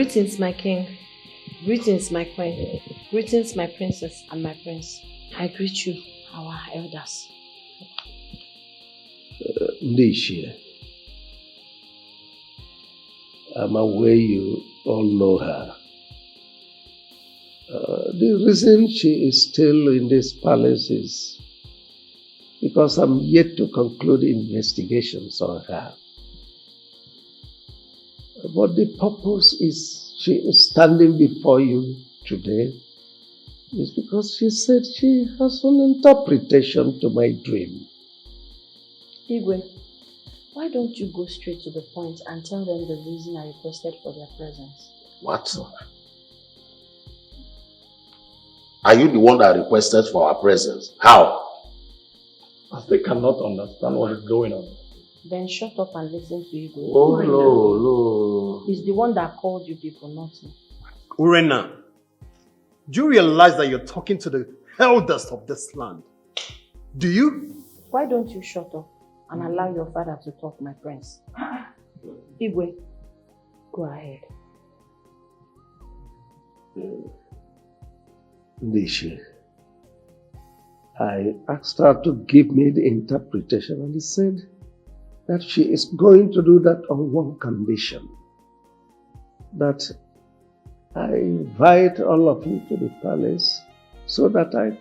Greetings, my king. Greetings, my queen. Greetings, my princess and my prince. I greet you, our elders. Ndishie, I'm aware you all know her. The reason she is still in this palace is because I'm yet to conclude investigations on her. But the purpose is she is standing before you today is because she said she has an interpretation to my dream. Igwe, why don't you go straight to the point and tell them the reason I requested for their presence? What? Are you the one that requested for our presence? How? As they cannot understand what is going on. Then shut up and listen to Igwe. Oh, no. He's the one that called you people, not me. Urenenda, do you realize that you're talking to the elders of this land? Do you? Why don't you shut up and allow your father to talk, my prince? Igwe, go ahead. Ndishie, I asked her to give me the interpretation and he said that she is going to do that on one condition. That I invite all of you to the palace so that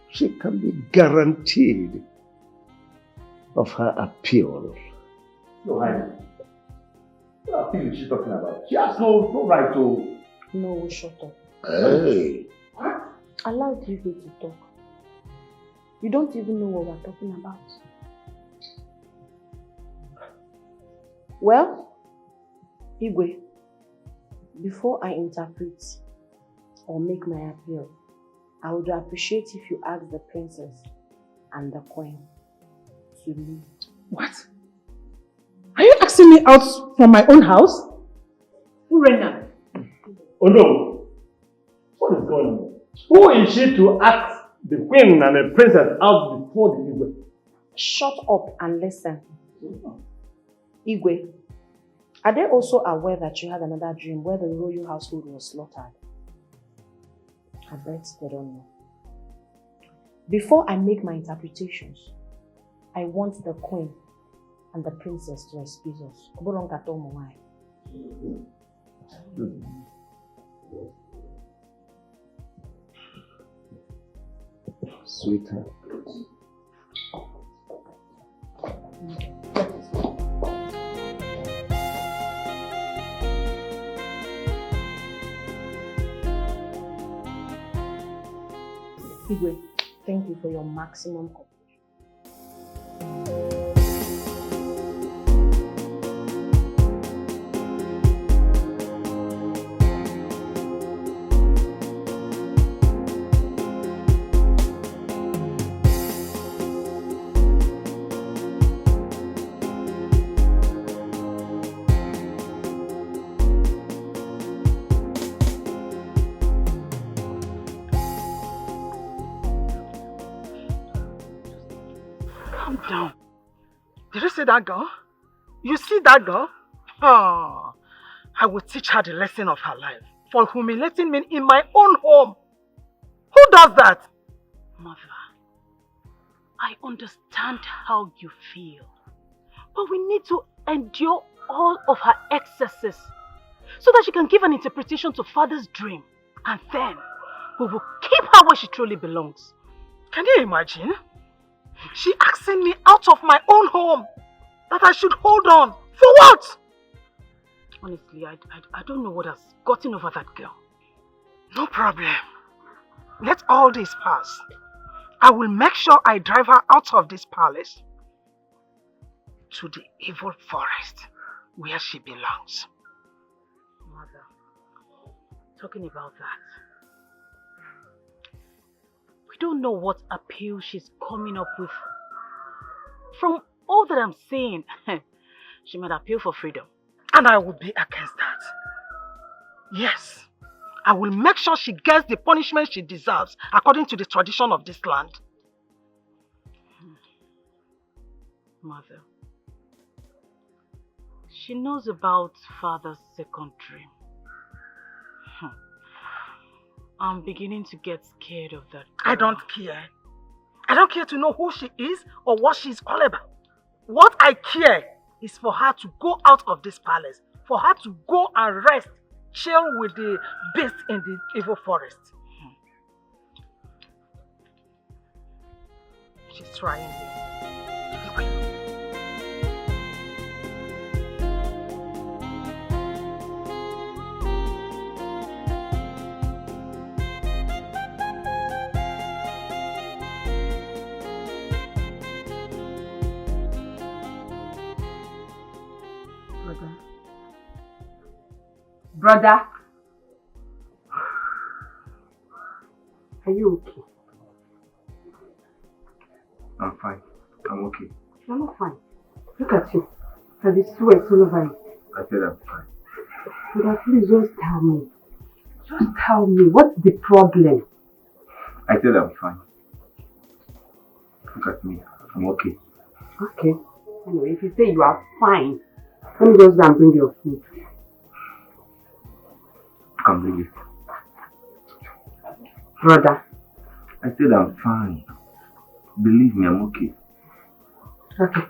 she can be guaranteed of her appeal. No, what appeal is she talking about? She has no right to... No, shut up. Hey. Allow Igwe to talk. You don't even know what we're talking about. Well, Igwe, before I interpret or make my appeal, I would appreciate if you ask the princess and the queen to leave. What? Are you asking me out from my own house? Urenenda. Oh no! What is going on? Who is she to ask the queen and the princess out before the Igwe? Shut up and listen. Igwe, are they also aware that you had another dream where the royal household was slaughtered? I bet they don't know. Before I make my interpretations, I want the queen and the princess to excuse us. Sweetheart. Igwe, thank you for your maximum cooperation. That girl? You see that girl? Oh, I will teach her the lesson of her life for humiliating me in my own home. Who does that? Mother, I understand how you feel, but we need to endure all of her excesses so that she can give an interpretation to Father's dream, and then we will keep her where she truly belongs. Can you imagine? She asking me out of my own home that I should hold on. For what? Honestly, I don't know what has gotten over that girl. No problem. Let all this pass. I will make sure I drive her out of this palace to the evil forest where she belongs. Mother, talking about that, we don't know what appeal she's coming up with. From all that I'm saying, she might appeal for freedom. And I will be against that. Yes, I will make sure she gets the punishment she deserves according to the tradition of this land. Mother, she knows about Father's second dream. I'm beginning to get scared of that girl. I don't care. I don't care to know who she is or what she's all about. What I care is for her to go out of this palace. For her to go and rest, chill with the beast in the evil forest. She's trying this. Brother, are you okay? I'm fine. I'm okay. You're not fine. Look at you. Have you sweat all over you? I said I'm fine. Brother, please just tell me. Just tell me, what's the problem? I said I'm fine. Look at me. I'm okay. Okay. Anyway, if you say you are fine, let me just go and bring your food. Come bring it. Brother. I said I'm fine. Believe me, I'm okay. Okay.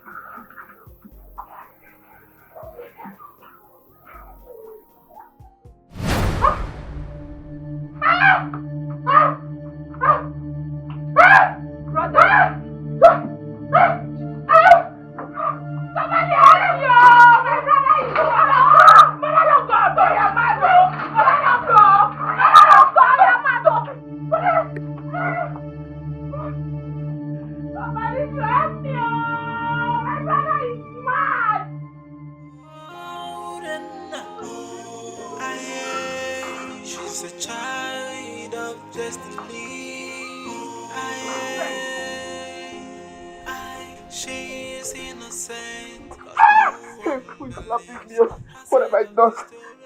What have I done?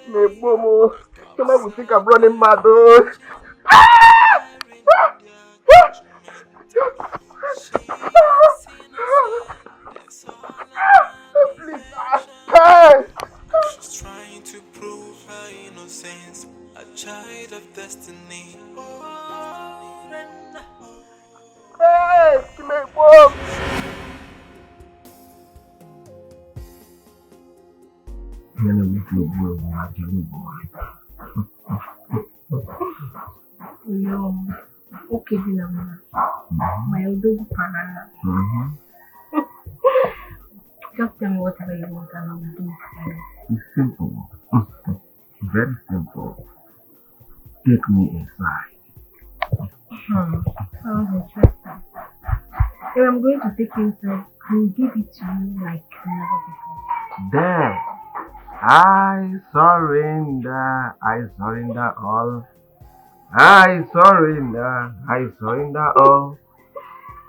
Me Momo. Somebody will think I'm running mad. Oh. Please. Hey! She's trying to prove her innocence, a child of destiny. Hey! Give me a book! No. Okay, Vilama. My old paranoia. Just tell me whatever you want and I'll do. It's simple. Very simple. Take me inside. Sounds interesting. If I'm going to take you inside, I'll give it to you like never before. There. I surrender all. I surrender all.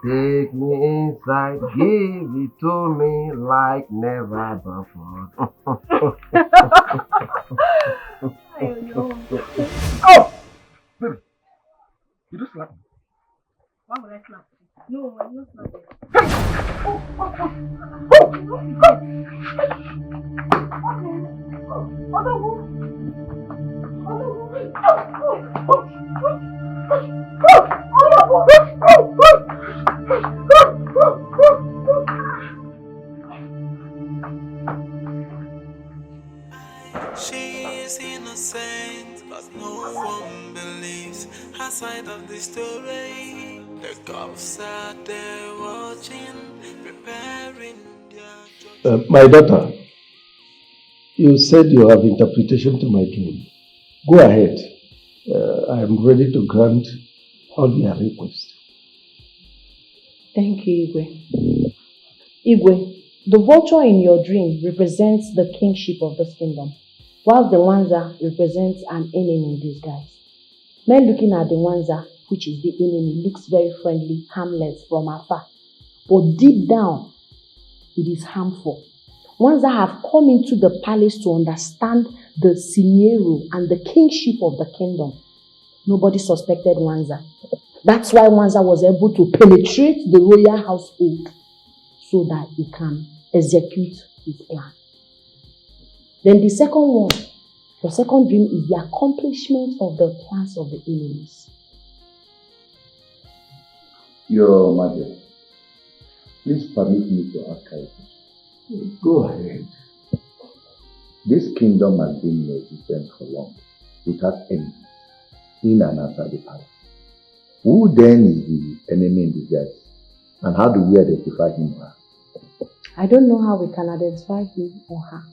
Take me inside, give it to me like never before. Oh! Baby, you just slap me. Why would I slap you? No, I'm not slapping. She is innocent, but no one believes her side of the story. The cops are there watching, preparing their My daughter, you said you have interpretation to my dream. Go ahead. I am ready to grant all your requests. Thank you, Igwe. Igwe, the vulture in your dream represents the kingship of this kingdom, while the Wanza represents an enemy in disguise. Men looking at the Wanza, which is the enemy, looks very friendly, harmless from afar. But deep down, it is harmful. Wanza have come into the palace to understand the scenario and the kingship of the kingdom. Nobody suspected Wanza. That's why Wanza was able to penetrate the royal household so that he can execute his plan. Then the second one Your second dream is the accomplishment of the plans of the enemies. Your Majesty, please permit me to ask you. Go ahead. This kingdom has been in existence for long, without enemies, in and outside the palace. Who then is the enemy in disguise? And how do we identify him or her? I don't know how we can identify him or her,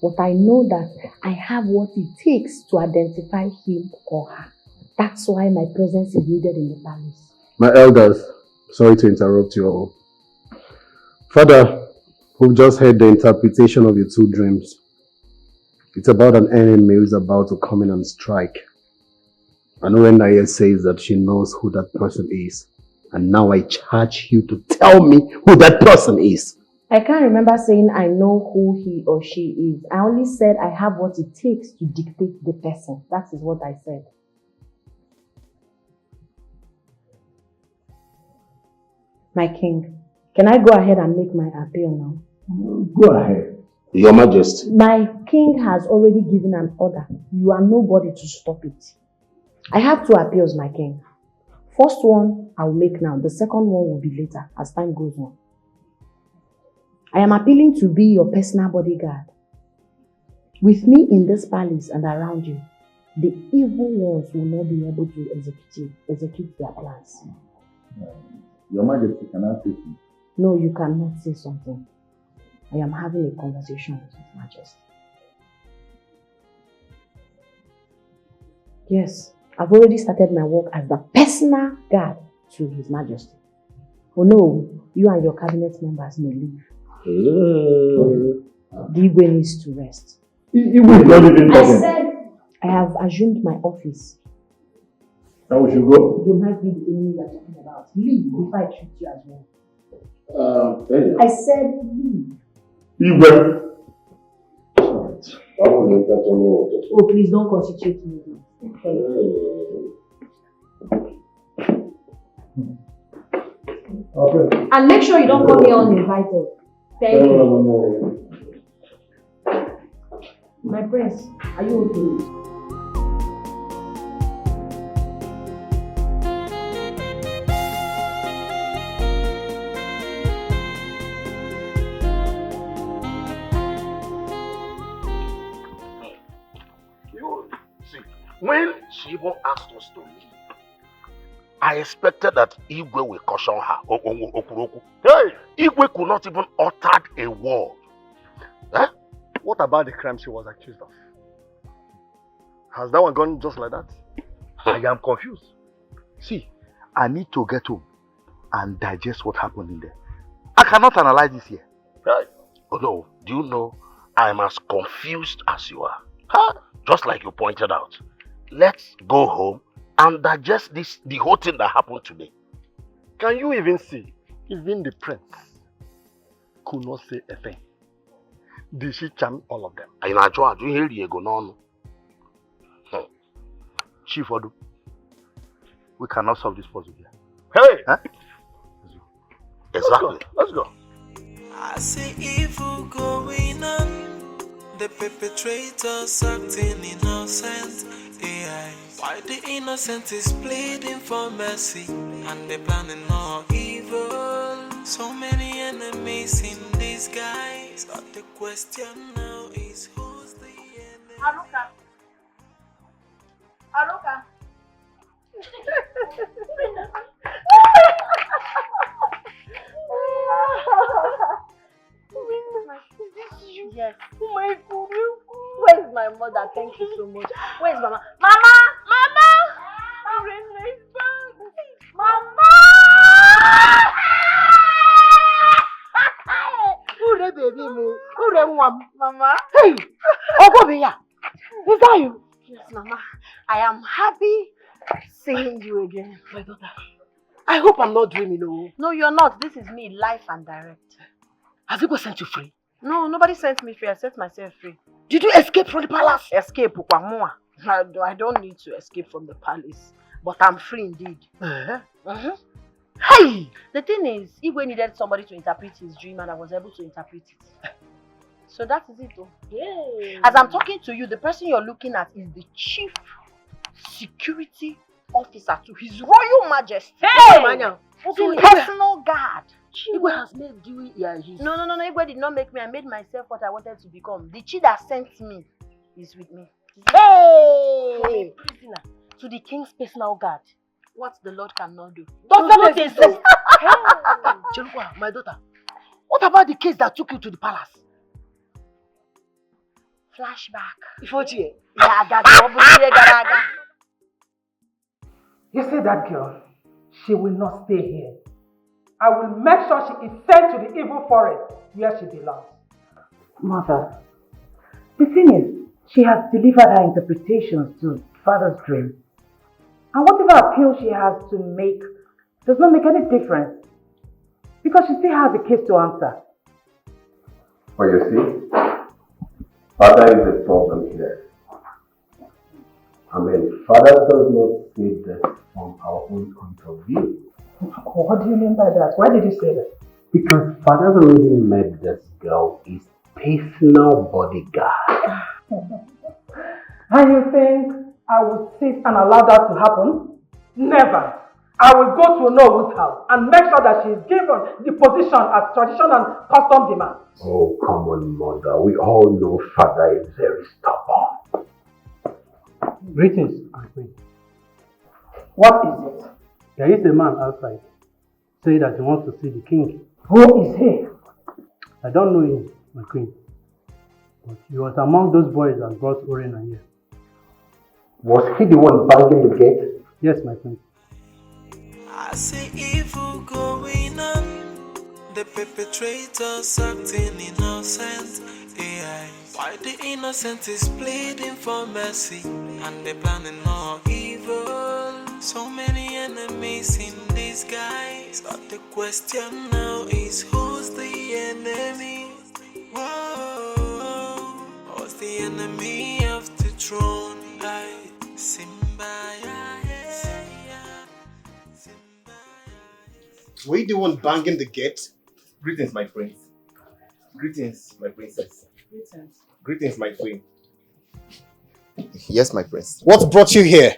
but I know that I have what it takes to identify him or her. That's why my presence is needed in the palace. My elders, sorry to interrupt you all. Father, we've just heard the interpretation of your two dreams. It's about an enemy who's about to come in and strike. And Urenenda says that she knows who that person is. And now I charge you to tell me who that person is. I can't remember saying I know who he or she is. I only said I have what it takes to dictate the person. That is what I said. My king, can I go ahead and make my appeal now? Go ahead. Your Majesty. My king has already given an order. You are nobody to stop it. I have two appeals, my king. First one, I will make now. The second one will be later, as time goes on. I am appealing to be your personal bodyguard. With me in this palace and around you, the evil ones will not be able to execute their plans. Your Majesty, can I say something? No, you cannot say something. I am having a conversation with His Majesty. Yes, I've already started my work as the personal guard to His Majesty. Oh no, you and your cabinet members may leave. The Igwe needs to rest. I said I have assumed my office. Now we should go. You might be the enemy you're talking about. Leave before I treat you as well. Hey. I said leave. Igwe. Oh, please don't constitute me. Okay. And make sure you don't come here uninvited. Thank you. My prince, are you okay? When she even asked us to leave, I expected that Igwe will caution her. Hey, Igwe could not even utter a word. Eh? What about the crime she was accused of? Has that one gone just like that? I am confused. See, I need to get home and digest what happened in there. I cannot analyze this here. Right? Oh no, do you know I am as confused as you are? Huh? Just like you pointed out. Let's go home and digest the whole thing that happened today. Can you even see? Even the prince could not say a thing. Did she charm all of them? Chief Odu, we cannot solve this puzzle here. Hey! Huh? Exactly. Let's go. I see evil going on. The perpetrators acting innocent. AI. Why the innocent is pleading for mercy, and they planning more evil. So many enemies in disguise. But the question now is who's the enemy? Aluka. Yes. Oh my God. Where's my mother? Thank you so much. Where's Mama? Mama! Urenenda is back. Mama! Ure baby mo. Ure mwam. Mama. Hey! Okonkwo, is that you? Yes, Mama. I am happy seeing you again. My daughter. I hope I'm not dreaming, no. No, you're not. This is me, live and direct. Has Igwe sent you free? No, nobody sent me free. I set myself free. Did you escape from the palace? Escape, Ukwamoa. I don't need to escape from the palace. But I'm free indeed. Hey! The thing is, Igwe needed somebody to interpret his dream and I was able to interpret it. So that is it though. Yeah. As I'm talking to you, the person you're looking at is the chief security officer to His Royal Majesty. Hey! To personal guard. Igwe has made you No, Igwe did not make me. I made myself what I wanted to become. The chi that sent me is with me. Hey! Prisoner to the king's personal guard. What the Lord cannot do. Don't say so. Chelukwa, my daughter. What about the case that took you to the palace? Flashback. Ifochie. You see that girl? She will not stay here. I will make sure she is sent to the evil forest where she belongs. Mother, the thing is, she has delivered her interpretations to father's dream. And whatever appeal she has to make does not make any difference. Because she still has a case to answer. But you see, father is the problem here. I mean, father does not see this from our own point of view. What do you mean by that? Why did you say that? Because father already made this girl his personal bodyguard. And you think I will sit and allow that to happen? Never. I will go to Onowo's house and make sure that she is given the position as tradition and custom demands. Oh, come on, mother. We all know father is very stubborn. Greetings, my queen. What is it? There is a man outside saying that he wants to see the king. Who is he? I don't know him, my queen. But he was among those boys that brought Urenenda here. Was he the one banging the gate? Yes, my queen. I see evil going on, the perpetrators acting innocent. AI. Why the innocent is pleading for mercy, and they planning more evil. So many enemies in disguise, but the question now is who's the enemy? Whoa, who's the enemy of the throne? Were you the one banging the gate? Greetings, my friends. Greetings, my princess. Greetings. Greetings, my queen. Yes, my prince. What brought you here?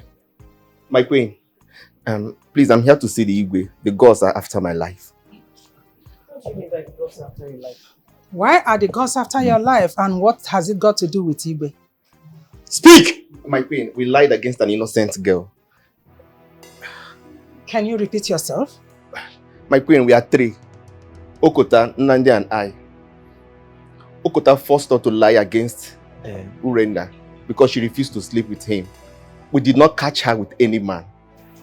My queen. Please, I'm here to see the Igwe. The gods are after my life. What do you mean by the gods after your life? Why are the gods after your life, and what has it got to do with Igwe? Speak! My queen, we lied against an innocent girl. Can you repeat yourself? My queen, we are three. Okota, Nnamdi, and I. Okota forced her to lie against Urenenda because she refused to sleep with him. We did not catch her with any man.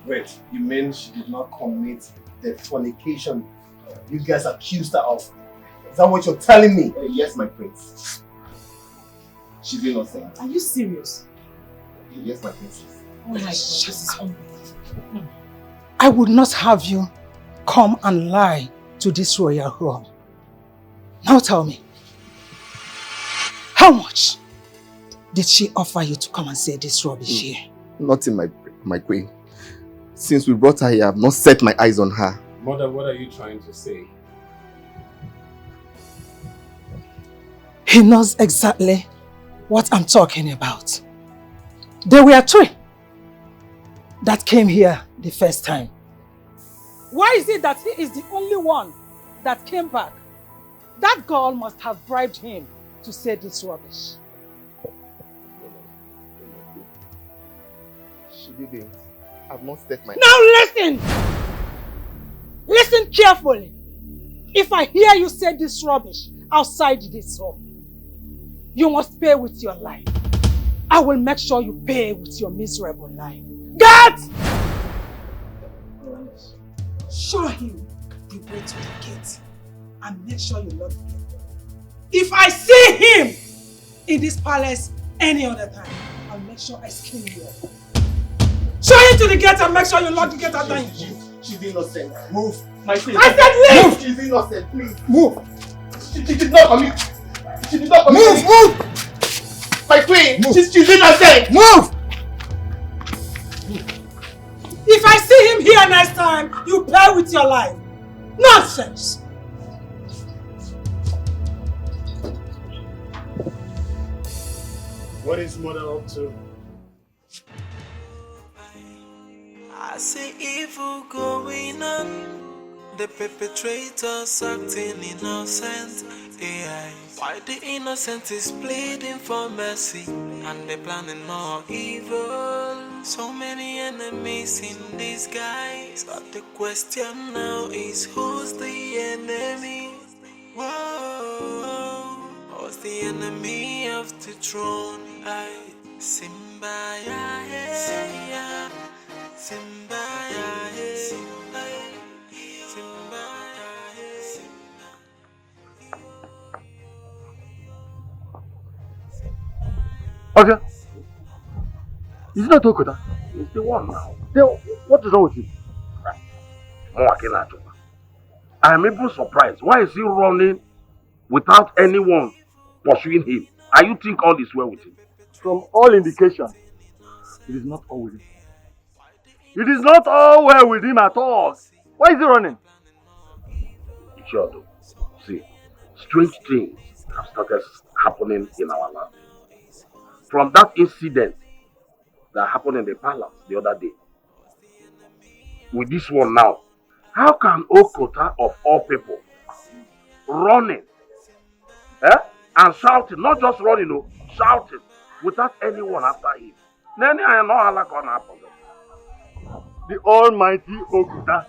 Wait, you mean she did not commit the fornication you guys accused her of? Is that what you're telling me? Yes, my prince. She's innocent. Are you serious? Yes, my princess. Oh my God. I would not have you come and lie to this royal home. Now tell me, how much did she offer you to come and say this rubbish here? Nothing, my queen. Since we brought her here, I have not set my eyes on her. Mother, what are you trying to say? He knows exactly what I'm talking about. There were three that came here the first time. Why is it that he is the only one that came back? That girl must have bribed him to say this rubbish. She didn't. I've not set my... Now listen! Listen carefully. If I hear you say this rubbish outside this home, you must pay with your life. I will make sure you pay with your miserable life. Get! Show him the way to the gate and make sure you lock the gate. If I see him in this palace any other time, I'll make sure I skin you up. Show him to the gate and make sure you lock the gate at time. She's innocent. Move. My queen. I said leave! Move. She's innocent. Please. Move! She did not commit. She did not commit. Move! Move! My queen. Move. She's innocent. Move! If I see him here next time, you pay with your life. Nonsense! What is mother up to? I see evil going on. The perpetrators acting innocent. AI. Why the innocent is pleading for mercy, and they're planning more evil. So many enemies in disguise. But the question now is, who's the enemy? Whoa, who's the enemy of the throne? Simba, yeah, yeah. Simba, yeah, Simba, Simba, Okay. Is it not Okuda? It's the one now. What is wrong with him? I am even surprised. Why is he running without anyone pursuing him? Are you think all is well with him? From all indications, it is not all with him. It is not all well with him at all. Why is he running? Sure, though. See, strange things have started happening in our land. From that incident that happened in the palace the other day, with this one now, how can Okota of all people running and shouting, not just running, no, shouting without anyone after him? Then I know how gonna happen. The almighty Okuta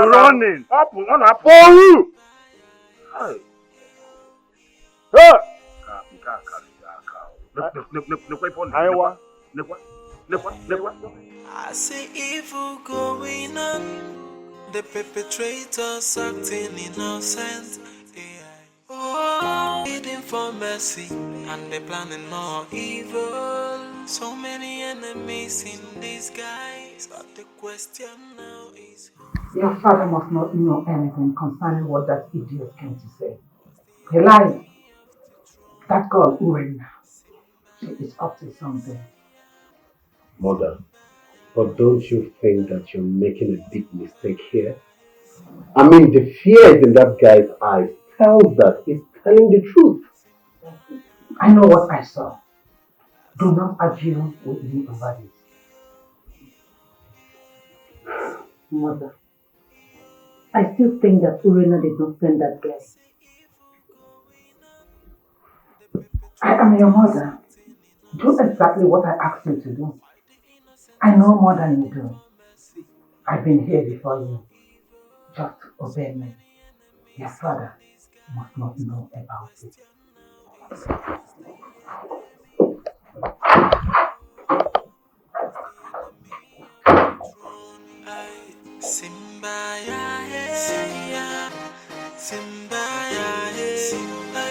running for who? I see evil going on. The perpetrators acting innocent. Oh, pleading for mercy, and they're planning more evil. So many enemies in disguise. But the question now is, Your father must not know anything concerning what that idiot came to say. He lied. That girl, Urenenda, she is up to something. Mother, but don't you think that you're making a big mistake here? I mean, the fears in that guy's eyes tells that he's telling the truth. I know what I saw. Do not argue with me over this. Mother, I still think that Urenenda did not send that guy. I am your mother. Do exactly what I asked you to do. I know more than you do. I've been here before you. Just obey me. Your father must not know about it. Simba, yeah, yeah. Simba, yeah, Simba,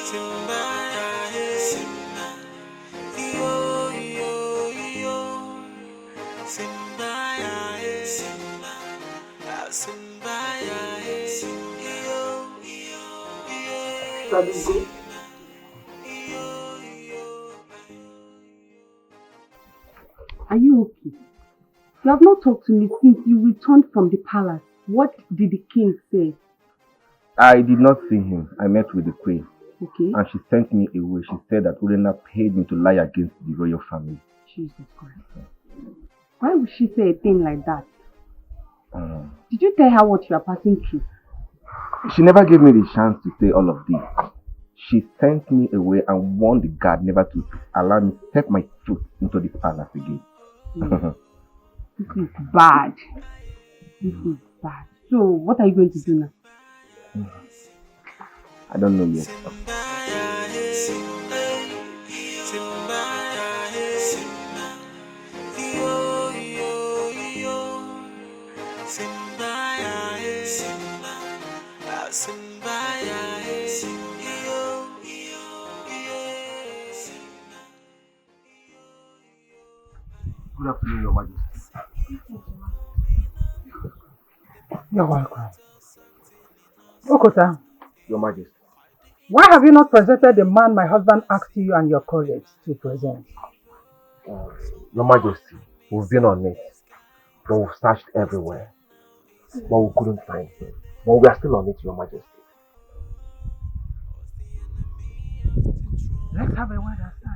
Simba, yeah, Simba, yo, yo, yo. Simba, yeah, Simba, Simba, yeah, yo, yo, yo. Are you okay? You have not talked to me since you returned from the palace. What did the king say? I did not see him. I met with the queen. Okay. And she sent me away. She said that Urenenda paid me to lie against the royal family. Jesus Christ. Why would she say a thing like that? Did you tell her what you are passing through? She never gave me the chance to say all of this. She sent me away and warned the guard never to allow me to step my foot into the palace again. This is bad. This is bad. So, what are you going to do now? I don't know yet. Good afternoon, Your Majesty. You're welcome. Okota, Your Majesty. why have you not presented the man my husband asked you and your colleagues to present? Your Majesty, we've been on it, but we've searched everywhere, but we couldn't find him. But we are still on it, Your Majesty. Let's have a word after.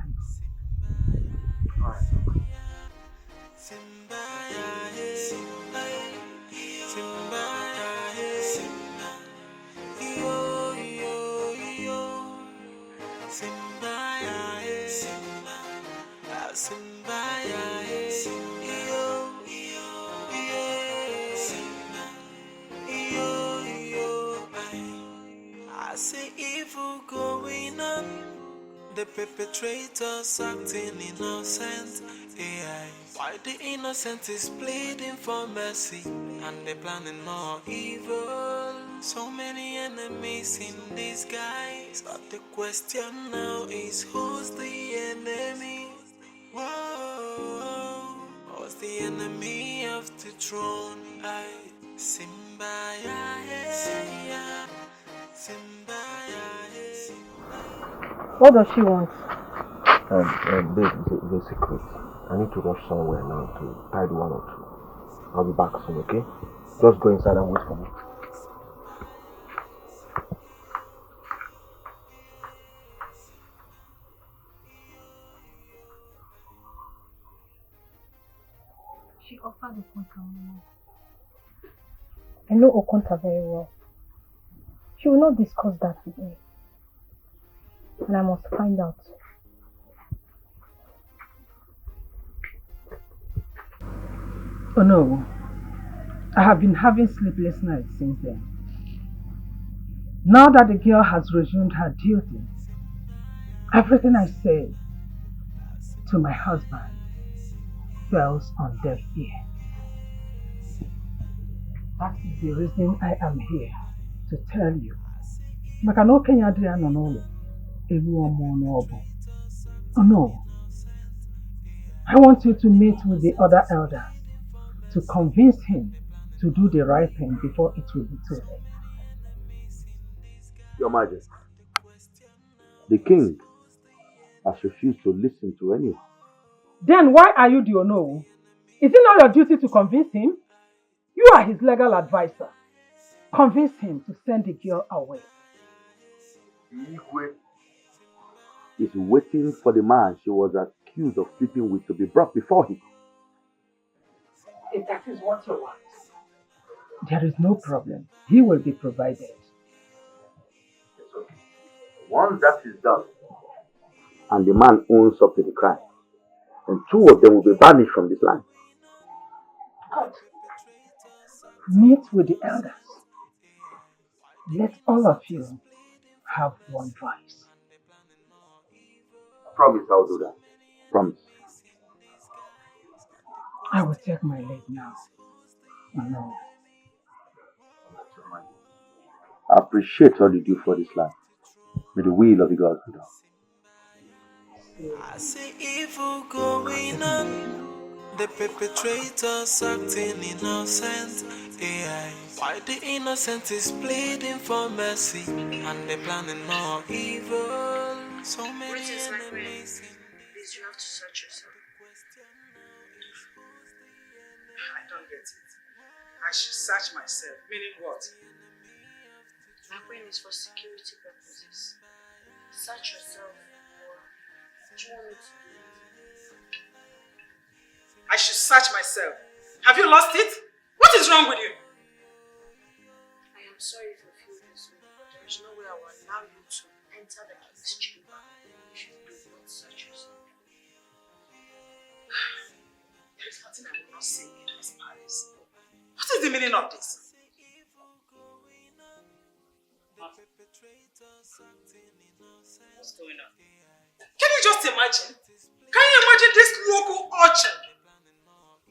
I see evil going on. The perpetrators acting innocent. AI. Why the innocent is pleading for mercy, and they're planning more evil. So many enemies in disguise. But the question now is, who's the enemy? Whoa, who's the enemy of the throne? I Simba, yeah. Simba, What does she want? Babe, it's a secret. I need to rush somewhere now to tidy one or two. I'll be back soon, okay? Just go inside and wait for me. She offered Okonkwo more. I know Okonkwo very well. She will not discuss that with me. And I must find out. Oh no, I have been having sleepless nights since then. Now that the girl has resumed her duties, everything I said to my husband falls on deaf ear. That is the reason I am here to tell you. Oh no, I want you to meet with the other elders to convince him to do the right thing before it will be too late. Your Majesty, the king has refused to listen to anyone. Then why are you the Onowu? Is it not your duty to convince him? You are his legal advisor. Convince him to send the girl away. Igwe is waiting for the man she was accused of sleeping with to be brought before him. If that is what you want, there is no problem. He will be provided. It's okay. Once that is done, and the man owns up to the crime, then two of them will be banished from this land. Good. Meet with the elders. Let all of you have one voice. Promise I'll do that. Promise. I will take my leave now. Oh, no. I appreciate all you do for this land. May the will of the gods be done. I see evil going on. The perpetrators acting innocent. AI. Why the innocent is pleading for mercy, and they're planning more evil. So many enemies. Please, you have to search yourself. I don't get it. I should search myself. Meaning what? My queen is for security purposes. Search yourself. What do you want me to do? I should search myself. Have you lost it? What is wrong with you? I am sorry if you feel this way, but there is no way I will allow you to enter the king's chamber if you do not search yourself. There is nothing I will not say in this palace. What is the meaning of this? What's going on? Can you just imagine? Can you imagine this local urchin?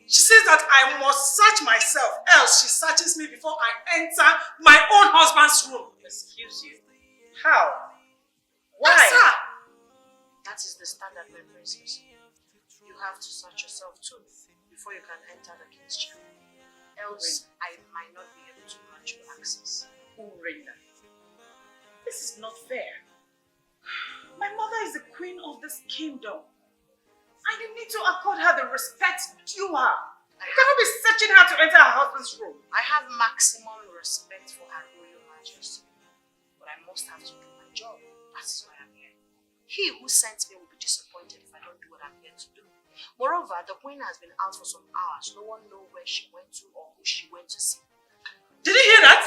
She says that I must search myself, else she searches me before I enter my own husband's room. Excuse you. How? Why? Answer. That is the standard, my princess. You have to search yourself too before you can enter the king's chamber. Else, I might not be able to grant you access. Urenenda, this is not fair. My mother is the queen of this kingdom. And you need to accord her the respect due her. You cannot be searching her to enter her husband's room. I have maximum respect for her royal majesty. But I must have to do my job. That is why I'm here. He who sent me will be disappointed if I don't do what I'm here to do. Moreover, the queen has been out for some hours. No one knows where she went to or who she went to see. Did you hear that?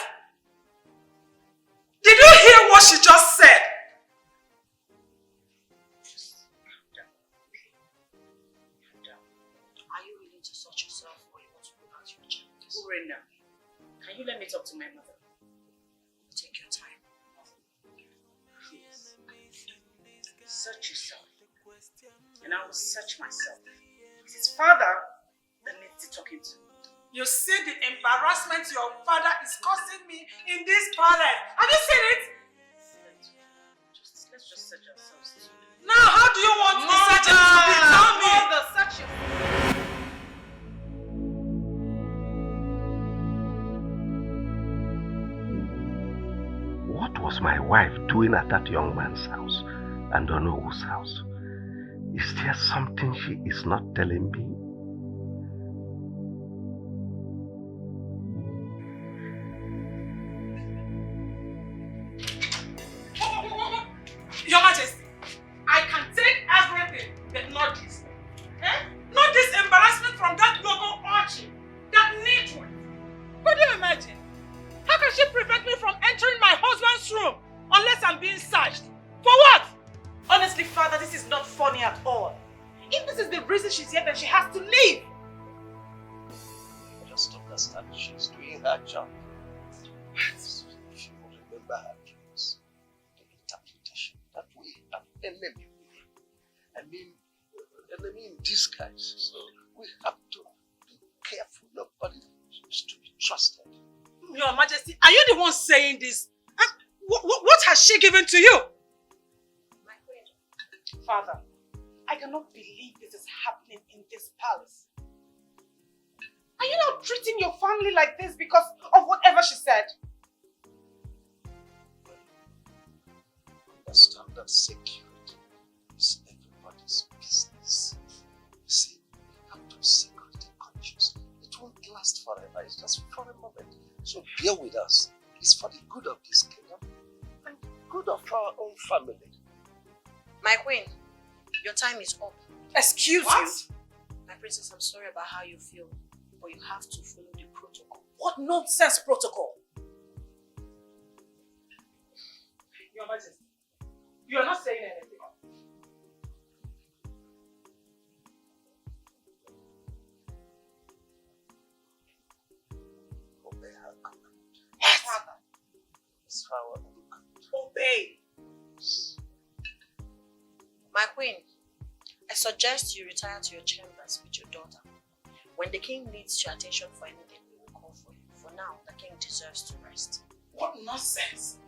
Did you hear what she just said? Are you willing to search yourself or you want to go out your chambers? Urenenda, can you let me talk to my mother? Take your time. Please. Search yourself. And I will search myself. It's his father that needs to talk to. You see the embarrassment your father is causing me in this palace. Have you seen it? Let's just search ourselves too. Now, how do you want me searching to be? Tell me. Mother, search yourself. What was my wife doing at that young man's house and don't know whose house? Is there something she is not telling me? Your Majesty, I can take everything, but not this. Not this embarrassment from that local urchin, that nitwit. Could you imagine? How can she prevent me from entering my husband's room unless I'm being searched? For what? Honestly, Father, this is not funny at all. If this is the reason she's here, then she has to leave. Just understand, she's doing her job. She will remember her dreams, the interpretation that we have enemy. Enemy in disguise. So we have to be careful. Nobody is to be trusted. Your Majesty, are you the one saying this? What has she given to you? My queen. Father, I cannot believe this is happening in this palace. Are you not treating your family like this because of whatever she said? Understand that security is everybody's business. You see, we have to be security conscious. It won't last forever, it's just for a moment. So bear with us. It's for the good of this kingdom and good of our own family. My queen, your time is up. Excuse you? My princess, I'm sorry about how you feel, but you have to follow the protocol. What nonsense protocol? Your Majesty, you are not saying anything. Obey her command. Yes, Father. It's for our own good. Obey. My queen, I suggest you retire to your chambers with your daughter. When the king needs your attention for anything, we will call for you. For now, the king deserves to rest. What nonsense!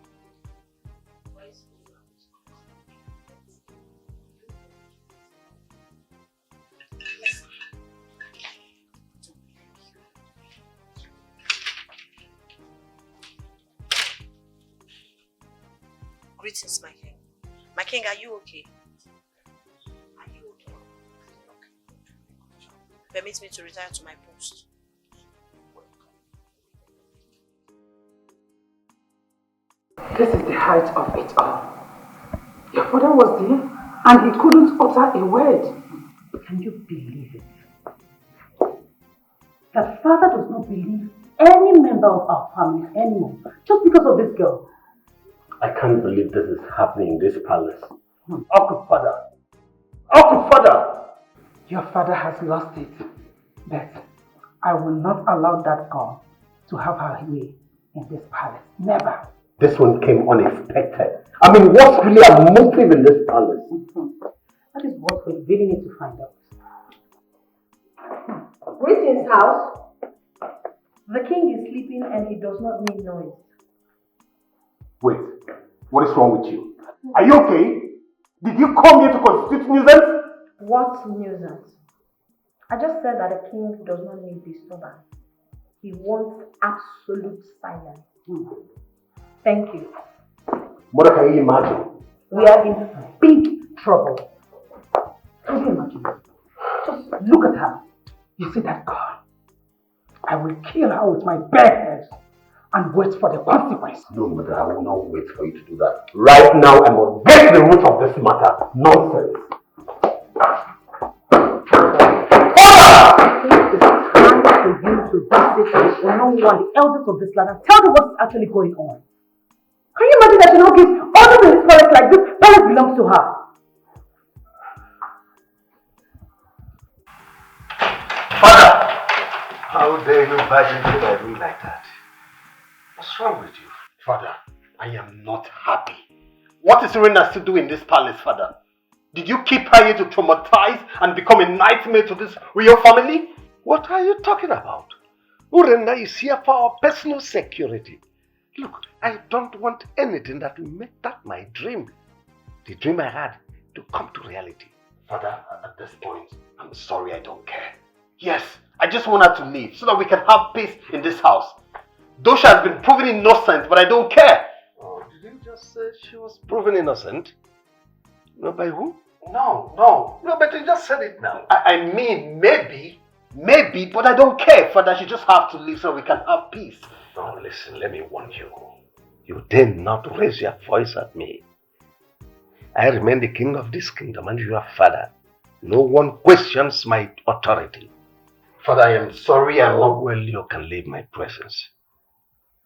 Greetings, my king. My king, are you okay? Permit me to retire to my post. This is the height of it all. Your father was there and he couldn't utter a word. Can you believe it? That father does not believe any member of our family anymore just because of this girl. I can't believe this is happening in this palace. Uncle Father! Uncle Father! Your father has lost it, but I will not allow that girl to have her way in this palace. Never. This one came unexpected. I mean, what's really a motive in this palace? That is what we really need to find out. Greetings, house. The king is sleeping and he does not need noise. Wait, what is wrong with you? Are you okay? Did you come here to constitute nuisance? What nuisance? I just said that the king does not need disturbance. He wants absolute silence. Thank you. Mother, can you imagine? We are in big trouble. Can you imagine? Just look at her. You see that girl? I will kill her with my bare hands. and wait for the consequence. No, mother, I will not wait for you to do that. Right now, I must get to the root of this matter. Nonsense. I think it's time for you to visit the one elders of this land and tell them what's actually going on. Can you imagine that she now gives orders in this forest like this? Palace belongs to her. Father! How dare you barge into my room like that? What's wrong with you? Father, I am not happy. What is Urenenda still doing in this palace, Father? Did you keep her here to traumatize and become a nightmare to this royal family? What are you talking about? Urenenda is here for our personal security. Look, I don't want anything that will make that my dream, the dream I had, to come to reality. Father, at this point, I'm sorry, I don't care. Yes, I just want her to leave so that we can have peace in this house. Though she has been proven innocent, but I don't care. Oh, did you just say she was proven innocent? No, by who? No, but you just said it now. I mean, maybe, but I don't care, Father. She just have to leave so we can have peace. Now listen, let me warn you. You dare not raise your voice at me. I remain the king of this kingdom and your father. No one questions my authority. Father, I am sorry. Well, you can leave my presence.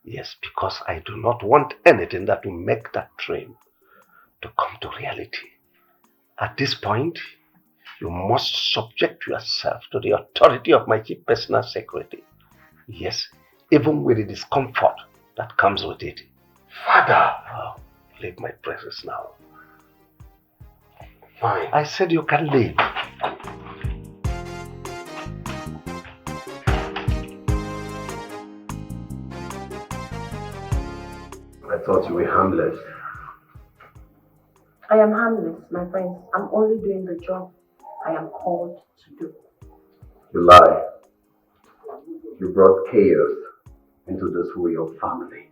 Yes, because I do not want anything that will make that dream to come to reality. At this point, you must subject yourself to the authority of my chief personal secretary. Yes, even with the discomfort that comes with it. Father! Oh, leave my presence now. Fine. I said you can leave. I thought you were harmless. I am harmless, my friends. I'm only doing the job I am called to do. You lie. You brought chaos into this royal family.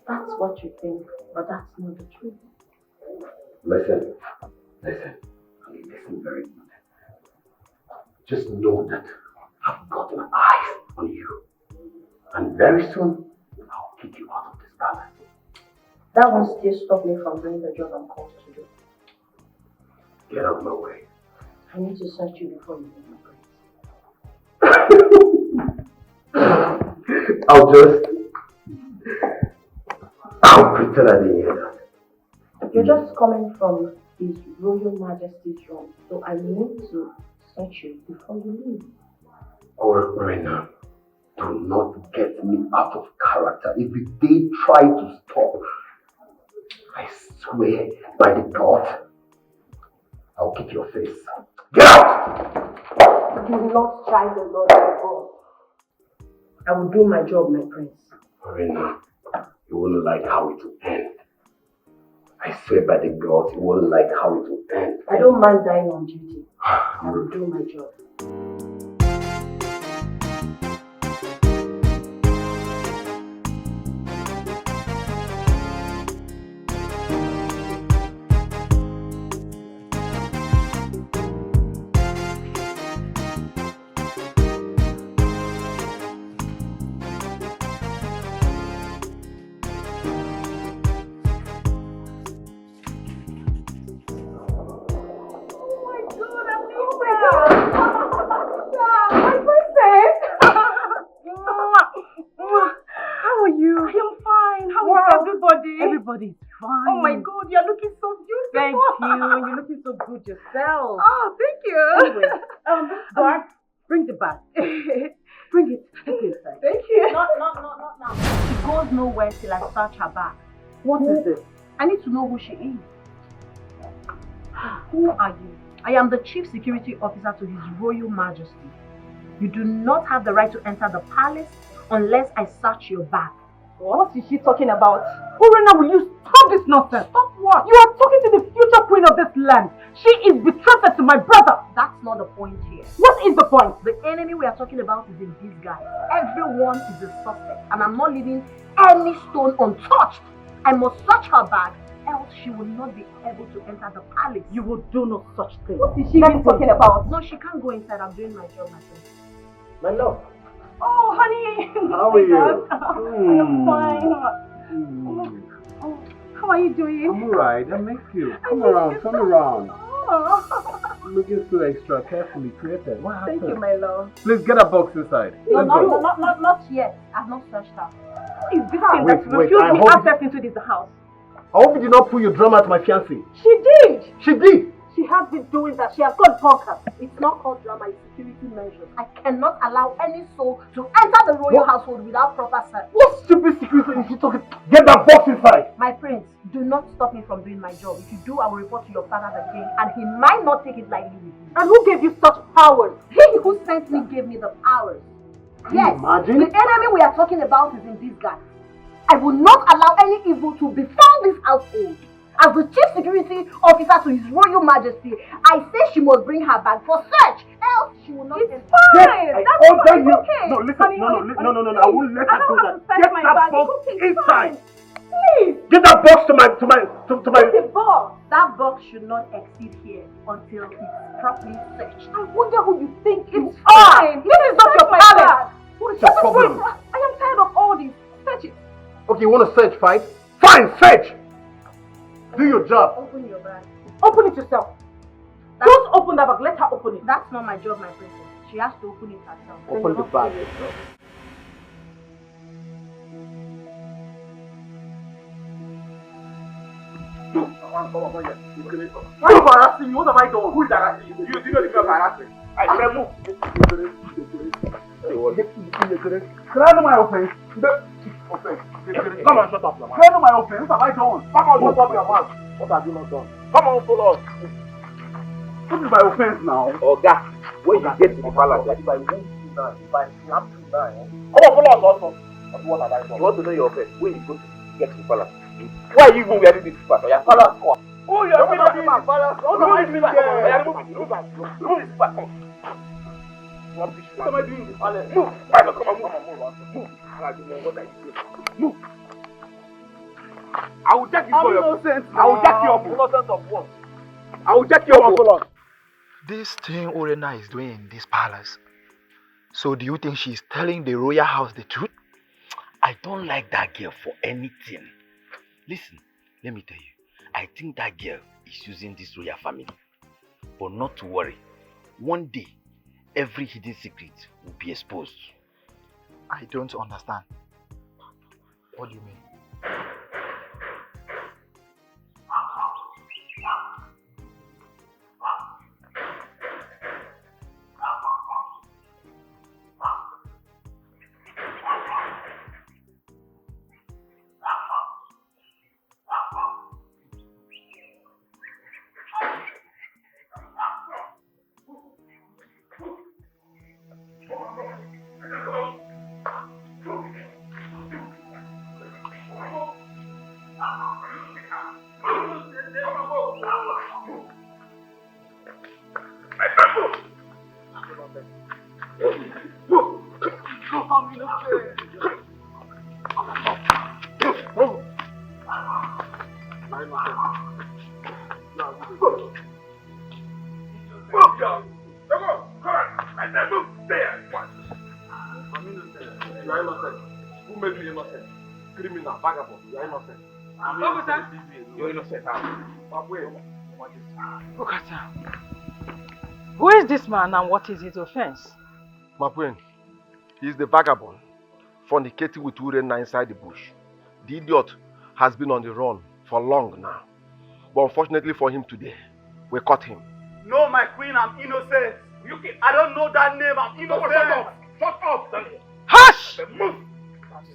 That's what you think, but that's not the truth. Listen. Listen very good. Just know that I've got my eyes on you. And very soon, I'll kick you out of this palace. That won't still stop me from doing the job I'm called to do. Get out of my way. I need to search you before you leave my place. I'll pretend I didn't hear that. You're just coming from His Royal Majesty's room, so I need to search you before you leave. Oh, Urenenda, do not get me out of character. If they try to stop, I swear by the God, I'll kick your face. Get out! Do not try the Lord your God. I will do my job, my prince. Urenenda, you won't like how it will end. I swear by the God, you won't like how it will end. I don't mind dying on duty. I will do my job. Everybody's fine. Oh my God, you're looking so beautiful. Thank you. You're looking so good yourself. Oh, thank you. Anyway, guard, bring the bag. Bring it. Take it inside. Thank you. Not now. She goes nowhere till I search her bag. What is this? I need to know who she is. Who are you? I am the Chief Security Officer to His Royal Majesty. You do not have the right to enter the palace unless I search your bag. What is she talking about? Urenenda, will you stop this nonsense? Stop what? You are talking to the future queen of this land. She is betrothed to my brother. That's not the point here. What is the point? The enemy we are talking about is in disguise. Everyone is a suspect, and I'm not leaving any stone untouched. I must search her bag, else she will not be able to enter the palace. You will do no such thing. What is she even talking about? No, she can't go inside. I'm doing my job myself. My love, Oh, honey. How are you? I'm fine. Oh, how are you doing? I'm alright. I miss you. Come miss around. you Come so around. much. Oh. Looking so extra carefully created. What happened? Thank you, my love. Please get a box inside. No, Let's go. not yet. I've not searched her. Who is this thing Wait, that wait, refused I me hope access into this house? I hope you did not pull your drama to my fiancé. She did! She did! She has been doing that. She has got bonkers. It's not called drama, it's security measures. I cannot allow any soul to enter the royal household without proper search. What stupid security is she talking? Get that box inside! My prince, do not stop me from doing my job. If you do, I will report to your father the king, and he might not take it lightly with you. And who gave you such powers? He who sent me gave me the powers. Yes, imagine? the enemy we are talking about is in disguise. I will not allow any evil to befall this household. As the chief security officer to His Royal Majesty, I say she must bring her bag for search, else she will not enter. Fine! That's fine, you. okay. No, listen, Honey, no, I won't let her do that. search Get my that bag. box It's okay, inside! Please! Get that box to my... The box! That box should not exceed here until it's properly searched. I wonder who you think it's fine! This is not your palace! What is your problem? I am tired of all this. Search it. Okay, you want to search, fight? Fine, search! Do your job. Open your bag. Open it yourself. Don't open that bag. Let her open it. That's not my job, my princess. She has to open it herself. Open the bag. Why are you harassing me? What have I done? Who is harassing you? You know the people harassing. I said move. Can I know my offense? Come on, shut up your mouth. Can I know my offense? What have I done? Come on, shut up your mouth. What have you not done? Come on, follow us. What is my offense now? Oga, when you get to the palace, if I won't you now, if I slap you now, come on, follow us also. What have I done? You want to know your offense? When you go to get to the palace, why are you even wearing this part? Your palace come. Oh, you're in my palace. What am I doing there? Remove this part. What am I doing in the palace? Move. Come on, move. Move. I will check you for your innocent. I will check you up. Innocent of what? I will check you up. This thing Urena is doing in this palace. So do you think she's telling the royal house the truth? I don't like that girl for anything. Listen, let me tell you. I think that girl is using this royal family. But not to worry. One day, every hidden secret will be exposed. I don't understand. What do you mean? Who is this man and what is his offense? My friend, he is the vagabond fornicating with Urenenda inside the bush. The idiot has been on the run for long now. But unfortunately for him today, we caught him. No, my queen, I'm innocent. I don't know that name. I'm innocent. Shut up. Hush! Move.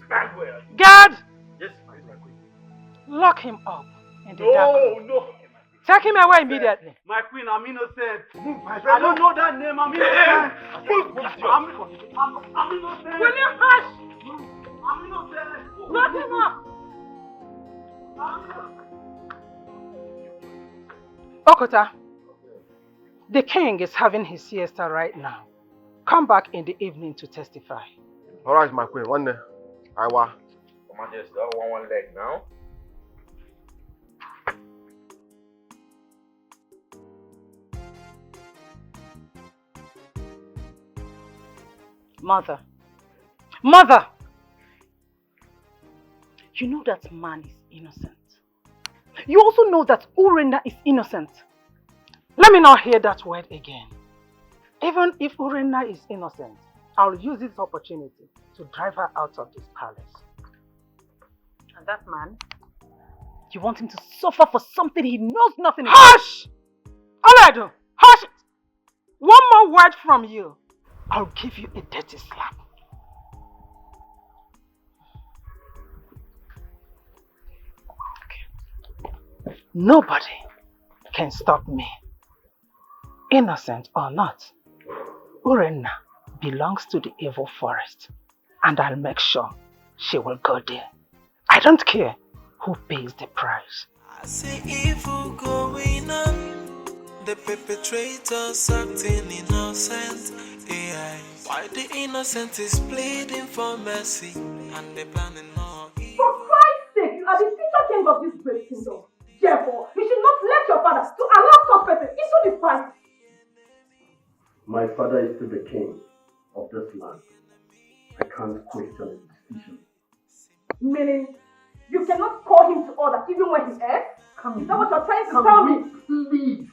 Stand where? Guard! Yes, my queen. Lock him up in the dark room. No. Take him away immediately. My queen, I'm innocent. Move. I don't know that name. I'm innocent. Move. I'm innocent. Will you hush? I'm innocent. Lock him up. Okota, the king is having his siesta right now. Come back in the evening to testify. All right, my queen. One day, I will. Come on, just one leg now. Mother, Mother! You know that man is innocent. You also know that Urenenda is innocent. Let me not hear that word again. Even if Urenenda is innocent, I'll use this opportunity to drive her out of this palace. And that man, you want him to suffer for something he knows nothing about. Hush! Oledo, hush it! One more word from you, I'll give you a dirty slap. Okay. Nobody can stop me. Innocent or not, Urenenda belongs to the evil forest, and I'll make sure she will go there. I don't care who pays the price. I see evil going on, the perpetrators acting innocent. AI. Why the innocent is pleading for mercy, and they planning more evil. For Christ's sake, you are the future king of this great kingdom. Therefore, you should not let your father to allow such person into this fight. My father is still the king of this land. I can't question his decision. Meaning, you cannot call him to order even when he errs? Is that what you're trying to tell me? Please,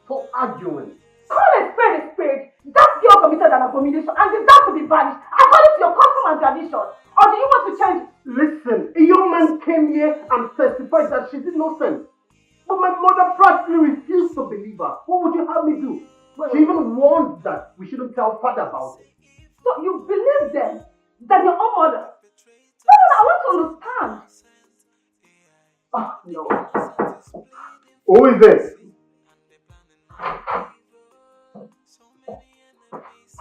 stop arguing. Call a spade a spade. That girl committed an abomination and deserves to be banished according to your custom and tradition. Or do you want to change? Listen, a young man came here and testified that she's innocent. But my mother practically refused to believe her. What would you have me do? She even warned that we shouldn't tell father about it. So you believe then that your own mother? I want to understand. Oh, no. Who is this?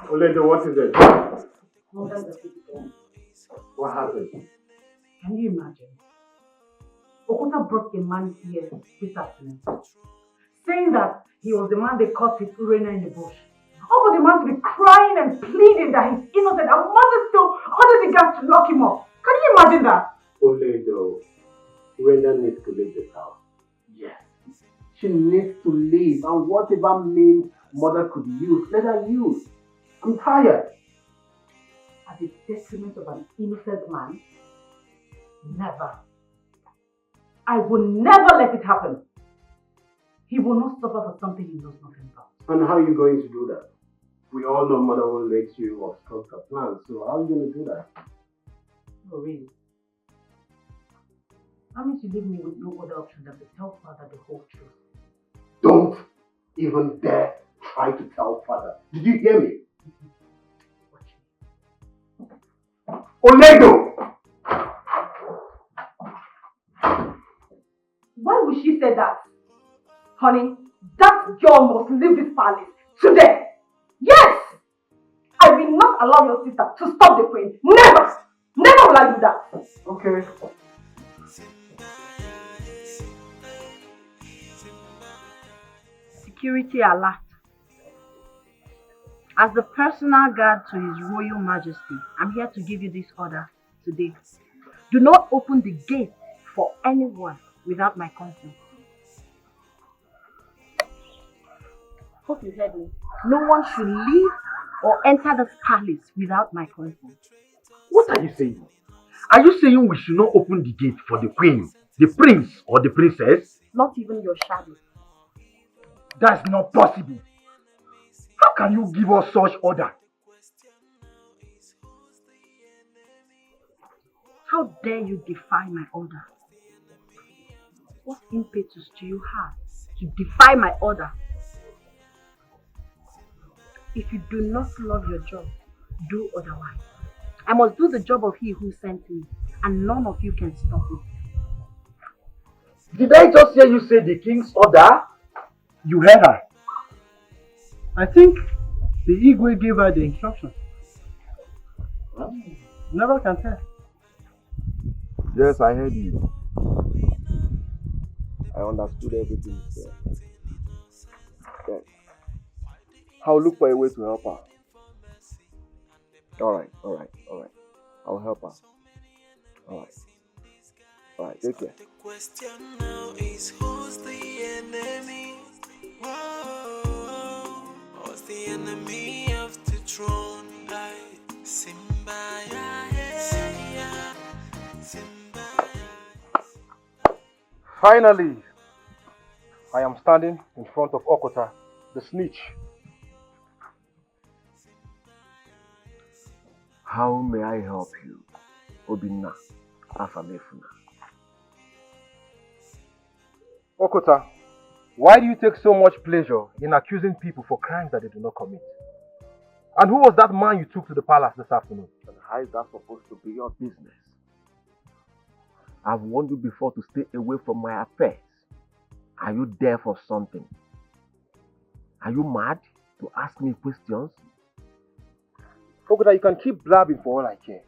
Oledo, what is it? What happened? Can you imagine? Okuta brought a man here this afternoon, saying that he was the man they caught with Urenenda in the bush. All for the man to be crying and pleading that he's innocent, and mother still ordered the guards to lock him up. Can you imagine that? Oledo, Urenenda needs to leave this house. Yes. She needs to leave, and whatever means mother could use, let her use. I'm tired. At the detriment of an innocent man? Never. I will never let it happen. He will not suffer for something he knows nothing about. And how are you going to do that? We all know mother will let you obstruct her plans, so how are you going to do that? Oh, really? That means you leave me with no other option than to tell father the whole truth. Don't even dare try to tell father. Did you hear me? Oledo! Why would she say that? Honey, that girl must leave this palace today. Yes! I will not allow your sister to stop the queen. Never! Never will I do that. Okay. Security alert. As the personal guard to His Royal Majesty, I'm here to give you this order today. Do not open the gate for anyone without my consent. Hope you heard me. No one should leave or enter this palace without my consent. What are you saying? Are you saying we should not open the gate for the queen, the prince, or the princess? Not even your shadow. That's not possible. How can you give us such order? How dare you defy my order? What impetus do you have to defy my order? If you do not love your job, do otherwise. I must do the job of He who sent me, and none of you can stop me. Did I just hear you say the king's order? You heard her. I think the Igwe gave her the instructions. Never can tell. Yes, I heard you. I understood everything you said. Then, I'll look for a way to help her. Alright. I'll help her. Alright, take care. The question now is who's the enemy? Whoa, who's the enemy of the throne? Simba, Finally, I am standing in front of Okota, the snitch. How may I help you, Obinna Afamefuna? Okota, why do you take so much pleasure in accusing people for crimes that they do not commit? And who was that man you took to the palace this afternoon? And how is that supposed to be your business? I've warned you before to stay away from my affairs. Are you there for something? Are you mad to ask me questions? Okota, you can keep blabbing for all I care.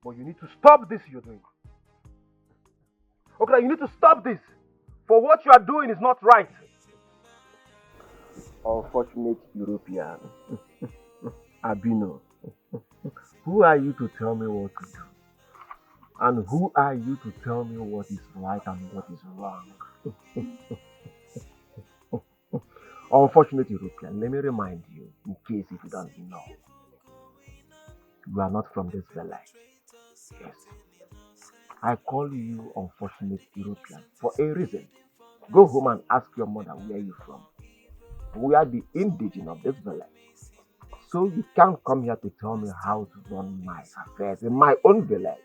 But you need to stop this you're doing. Okota, you need to stop this. For what you are doing is not right. Unfortunate European. Abino. Who are you to tell me what to do? And who are you to tell me what is right and what is wrong? Unfortunate European, let me remind you, in case if you don't know, you are not from this village. Yes. I call you unfortunate European for a reason. Go home and ask your mother where you're from. We are the indigenous of this village. So you can't come here to tell me how to run my affairs in my own village.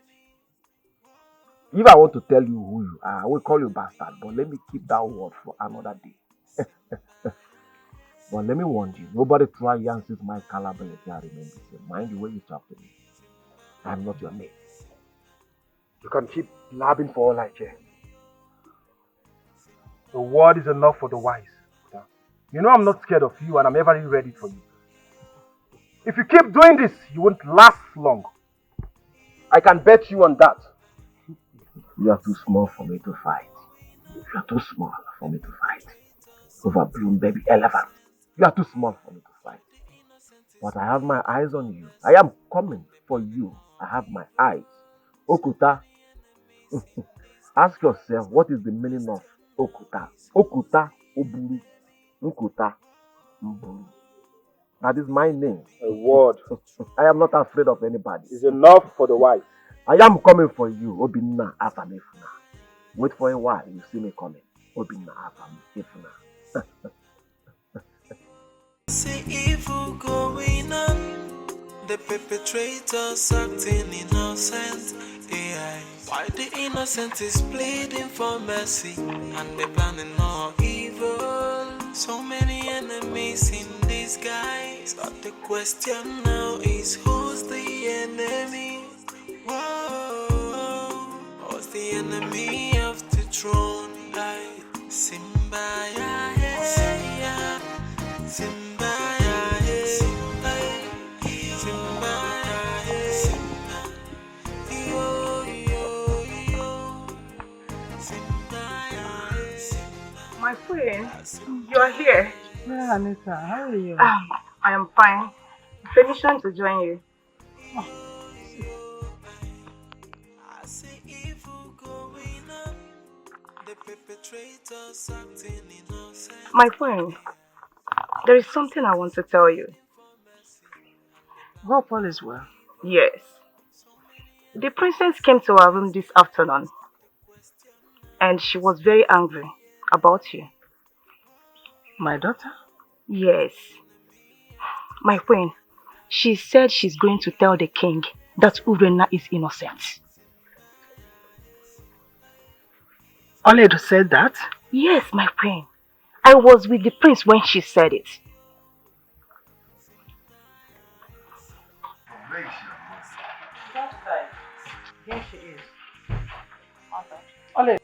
If I want to tell you who you are, I will call you bastard, but let me keep that word for another day. But let me warn you, nobody try Yancy's my caliber if I remain the same. Mind the way you talk to me. I'm not your mate. You can keep blabbing for all I care. The word is enough for the wise. You know I'm not scared of you and I'm ever ready for you. If you keep doing this, you won't last long. I can bet you on that. You are too small for me to fight. You are too small for me to fight. Overblown baby elephant. You are too small for me to fight. But I have my eyes on you. I am coming for you. I have my eyes. Okuta. Ask yourself, what is the meaning of Okuta? Okuta Oburu. Okuta Mburu. That is my name. A word. I am not afraid of anybody. It's enough for the wise. I am coming for you, Obinna Afamefuna. Wait for a while, you see me coming. Obinna Afamefuna. See evil going on, the perpetrators acting innocent. AI. Why the innocent is pleading for mercy, and they're planning more evil. So many enemies in disguise, but the question now is who's the enemy? Whoa, who's the enemy of the throne? Simba, yeah, Simba. My friend, you are here. Yeah, Anita, how are you? I am fine. Permission to join you. My friend, there is something I want to tell you. Hope all is well. Yes. The princess came to our room this afternoon and she was very angry about you. My daughter? Yes. My friend, she said she's going to tell the king that Urenenda is innocent. Oledo said that? Yes, my friend. I was with the prince when she said it. Here she is. Oledo,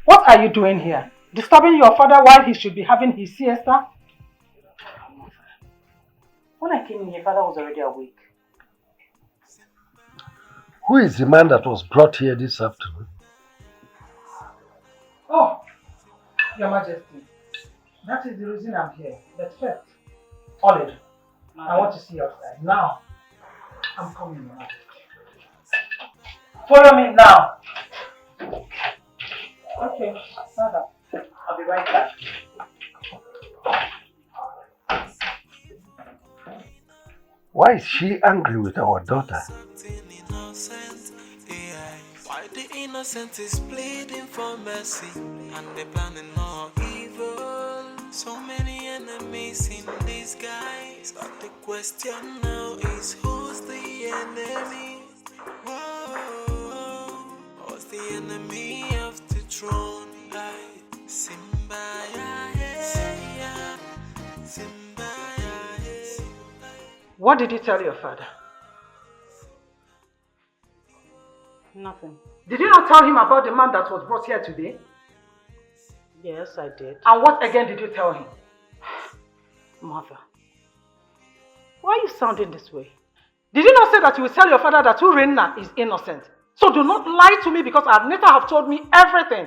what are you doing here? Disturbing your father while he should be having his siesta? When I came in, your father was already awake. Who is the man that was brought here this afternoon? Oh, Your Majesty, that is the reason I'm here. But first, Oledo, I want to see your side. Now, I'm coming, Your Majesty. Follow me now. Okay, father. I'll be right back. Why is she angry with our daughter? Why the innocent is pleading for mercy, and they're planning more evil. So many enemies in disguise, but the question now is who's the enemy? Whoa, who's the enemy of the throne? Simba, yeah, Simba, yeah. What did you tell your father? Nothing. Did you not tell him about the man that was brought here today? Yes, I did. And what again did you tell him? Mother, why are you sounding this way? Did you not say that you will tell your father that Urenenda is innocent? So do not lie to me because Anita have told me everything.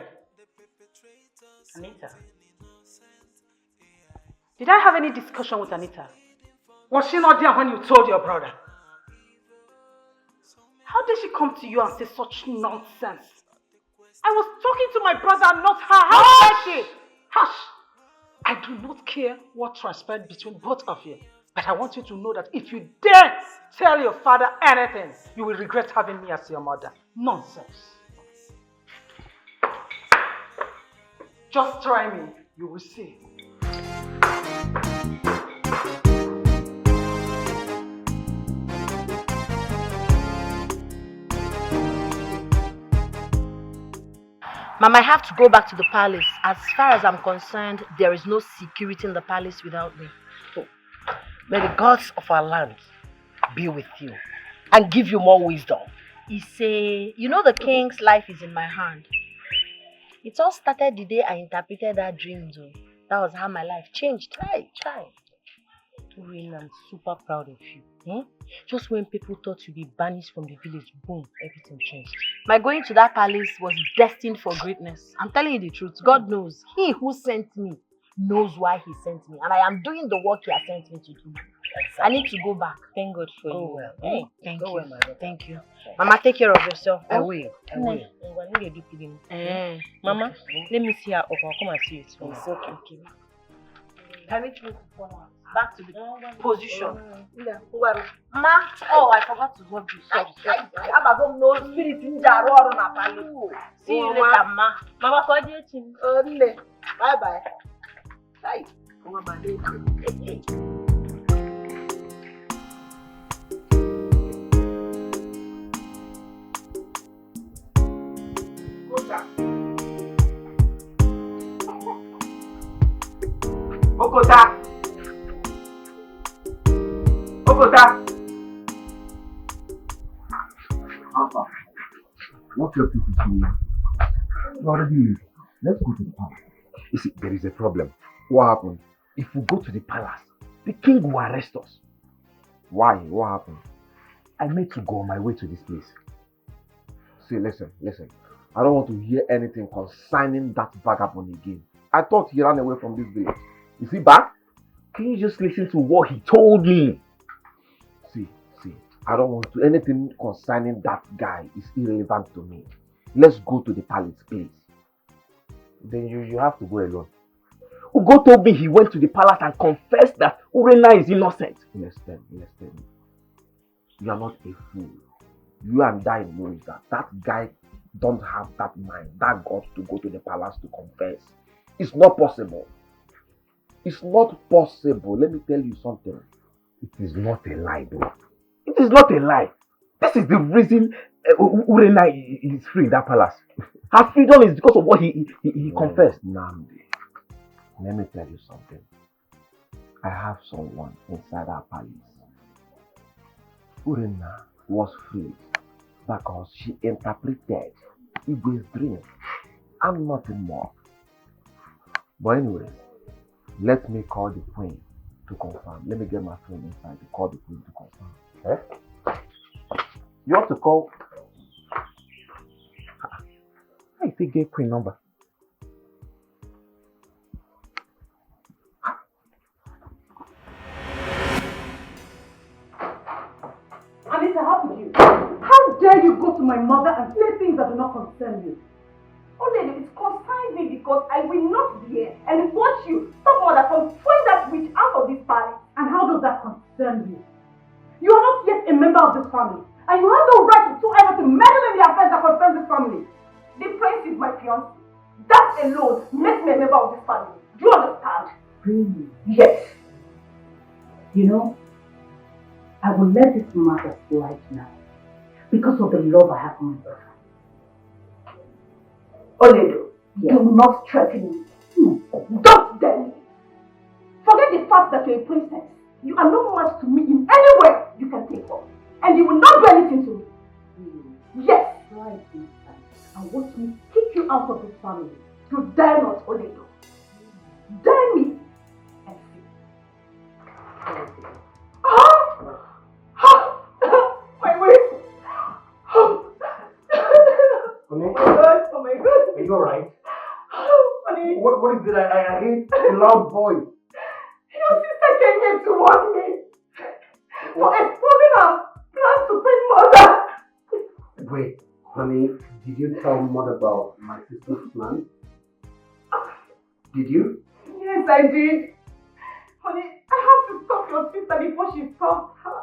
Anita? Did I have any discussion with Anita? Was she not there when you told your brother? How did she come to you and say such nonsense? I was talking to my brother, not her. How dare she? Hush! I do not care what transpired between both of you. But I want you to know that if you dare tell your father anything, you will regret having me as your mother. Nonsense. Just try me, you will see. Mama, I have to go back to the palace. As far as I'm concerned, there is no security in the palace without me. Oh, may the gods of our land be with you and give you more wisdom. You know the king's life is in my hand. It all started the day I interpreted that dream, though. That was how my life changed. Try. Really, I'm super proud of you. Just when people thought you'd be banished from the village, boom, everything changed. My going to that palace was destined for greatness. I'm telling you the truth. God knows. He who sent me knows why he sent me. And I am doing the work he has sent me to do. Exactly. I need to go back. Thank God for you. Well. Hey, thank you. Well, thank you. Mama, take care of yourself. I will. Mama, let me see her up. I'll come and see you. It's okay. Can we move back to the position? Ma, oh, I forgot to rub you. Sorry. See you later, ma. Mama, call you. Bye-bye. Bye. Okota! Papa, what your people do? You already leave. Let's go to the palace. You see, there is a problem. What happened? If we go to the palace, the king will arrest us. Why? What happened? I made to go on my way to this place. See, listen. I don't want to hear anything concerning that vagabond again. I thought he ran away from this village. Is he back? Can you just listen to what he told me? See, I don't want to. Anything concerning that guy is irrelevant to me. Let's go to the palace, please. Then you have to go alone. Ugo told me he went to the palace and confessed that Urenenda is innocent. Understand. You are not a fool. You and I know that guy don't have that mind, that guts to go to the palace to confess. It's not possible. It's not possible. Let me tell you something. It is not a lie, though. It is not a lie. This is the reason Urenenda is free in that palace. Her freedom is because of what he confessed. Namdi, let me tell you something. I have someone inside our palace. Urenenda was free because she interpreted Igwe's dream and nothing more. But anyways, let me call the queen to confirm. Let me get my phone inside to call the queen to confirm. Eh? You have to call. I think get queen number. Anita, how could you? How dare you go to my mother and say things that do not concern you? Only it concerns me because I will not be here and watch you stop mother from throwing that witch out of this palace. And how does that concern you? You are not yet a member of this family, and you have no right whatsoever to meddle in the affairs that concern this family. Really? Yes. You know, I will let this matter slide now because of the love I have for my brother. Oledo, do not threaten me. Don't dare me. Forget the fact that you're a princess. You are no match to me in any way you can think of. And you will not do anything to me. Yes. Try this time and watch me kick you out of this family. You dare not, Oledo. Dare me. And see. My waist. Honey? Oh my God. Oh my God. Are you alright? Honey. What is it? I hate a loud voice. Your sister came here to warn me. For exposing her plans to bring mother. Wait, honey, did you tell mother about my sister's plan? Did you? Yes, I did. Honey, I have to stop your sister before she stops her.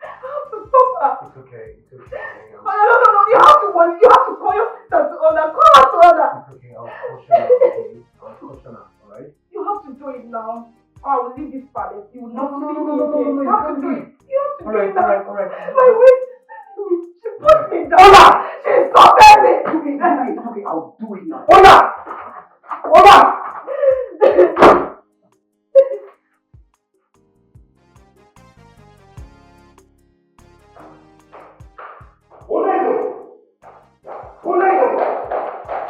I have to stop her. It's okay, it's okay. No. You have to warn. You have to call your sister to order. Call her to order. It's okay, I'll caution her, okay? I'll caution her, alright? You have to do it now. Or I will leave this palace. You will not see me again. No, You have to do it. You have to do it now. Alright. My waist. She put me down. She insulted me. Okay, I'll do it now. Ola!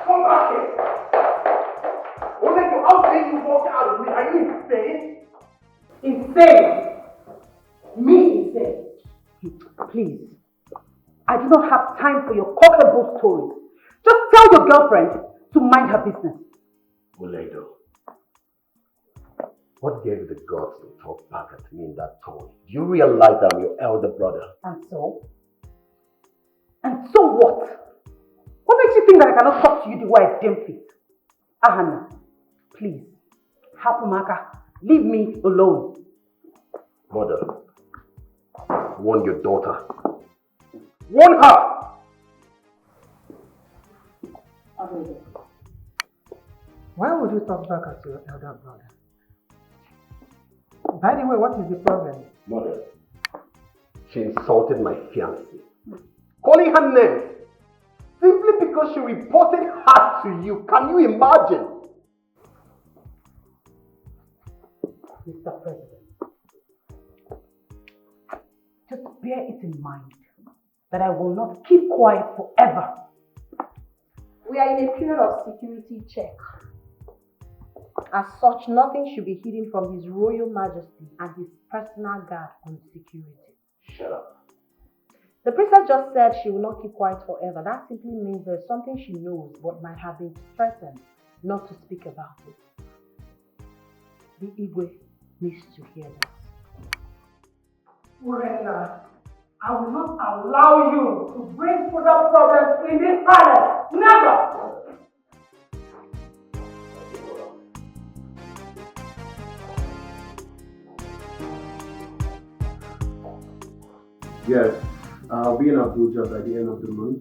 Come back here! Oledo, how dare you walk out of me? Are you insane? Insane? Me insane? Please, I do not have time for your cockable stories. Just tell your girlfriend to mind her business. Oledo, what gave you the guts to talk back at me in that tone? Do you realize I'm your elder brother? And so? And so what? What makes you think that I cannot talk to you the way I deem fit? Ahana, please, Hapumaka, leave me alone. Mother, warn your daughter. Warn her! Why would you talk back at your elder brother? By the way, what is the problem? Mother, she insulted my fiancée, calling her names simply because she reported her to you. Can you imagine? Mr. President, just bear it in mind that I will not keep quiet forever. We are in a period of security check. As such, nothing should be hidden from His Royal Majesty and his personal guard on security. Shut up. The princess just said she will not keep quiet forever. That simply means there's something she knows but might have been threatened not to speak about it. The Igwe needs to hear this. Urenenda, I will not allow you to bring further problems in this palace. Never! Yes, I'll be in Abuja by the end of the month.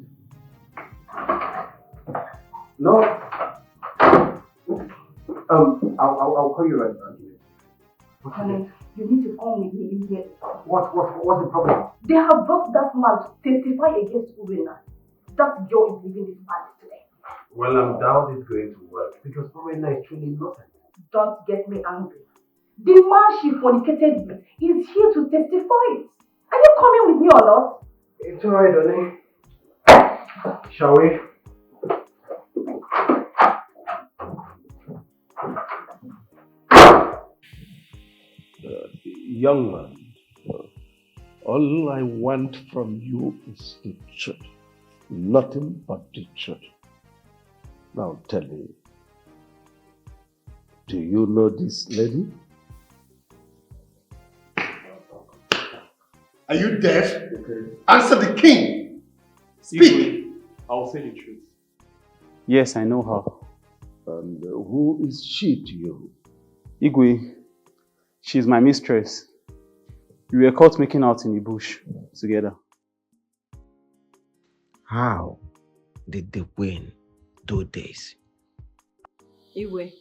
No. I'll call you right back. Honey, you need to come with me immediately. What's the problem? They have brought that man to testify against Urenenda. That girl is leaving this palace today. Well, I doubt it's going to work because Urenenda is truly innocent. Don't get me angry. The man she fornicated with is here to testify. Are you coming with me or not? It's alright, honey. Shall we? Young man, all I want from you is the truth. Nothing but the truth. Now tell me, do you know this lady? Are you deaf? Okay. Answer the king! Speak! I'll say the truth. Yes, I know her. And who is she to you? Igwe. She's my mistress. We were caught making out in the bush together. How did the wind do this? Iwe,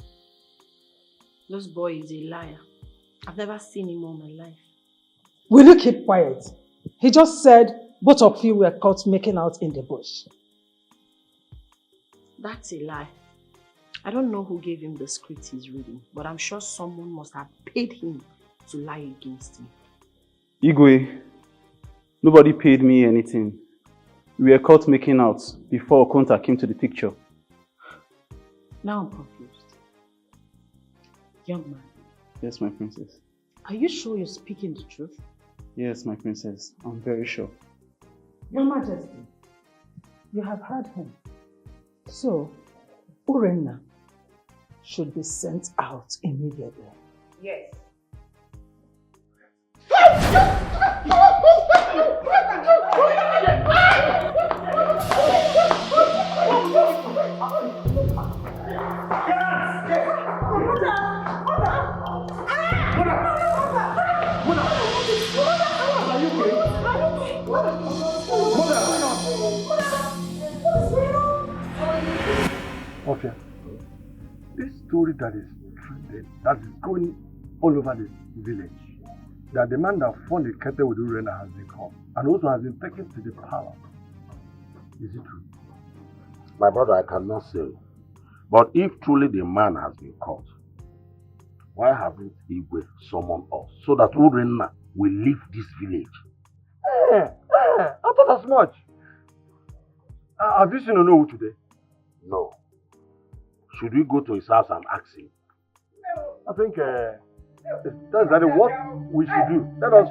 This boy is a liar. I've never seen him all my life. Will you keep quiet? He just said both of you were caught making out in the bush. That's a lie. I don't know who gave him the script he's reading, but I'm sure someone must have paid him to lie against me. Igwe, nobody paid me anything. We were caught making out before Okonta came to the picture. Now I'm confused. Young man. Yes, my princess. Are you sure you're speaking the truth? Yes, my princess. I'm very sure. Your Majesty, you have heard him. So, Urenenda should be sent out immediately. Yes. Okay. This story that is trending, that is going all over the village, that the man that fornicated with Urenenda has been caught and also has been taken to the palace. Is it true? My brother, I cannot say. But if truly the man has been caught, why hasn't Igwe summoned us so that Urenenda will leave this village? I thought as much. Have you seen Onowu today? No. Should we go to his house and ask him? I think that's what we should do. Let us.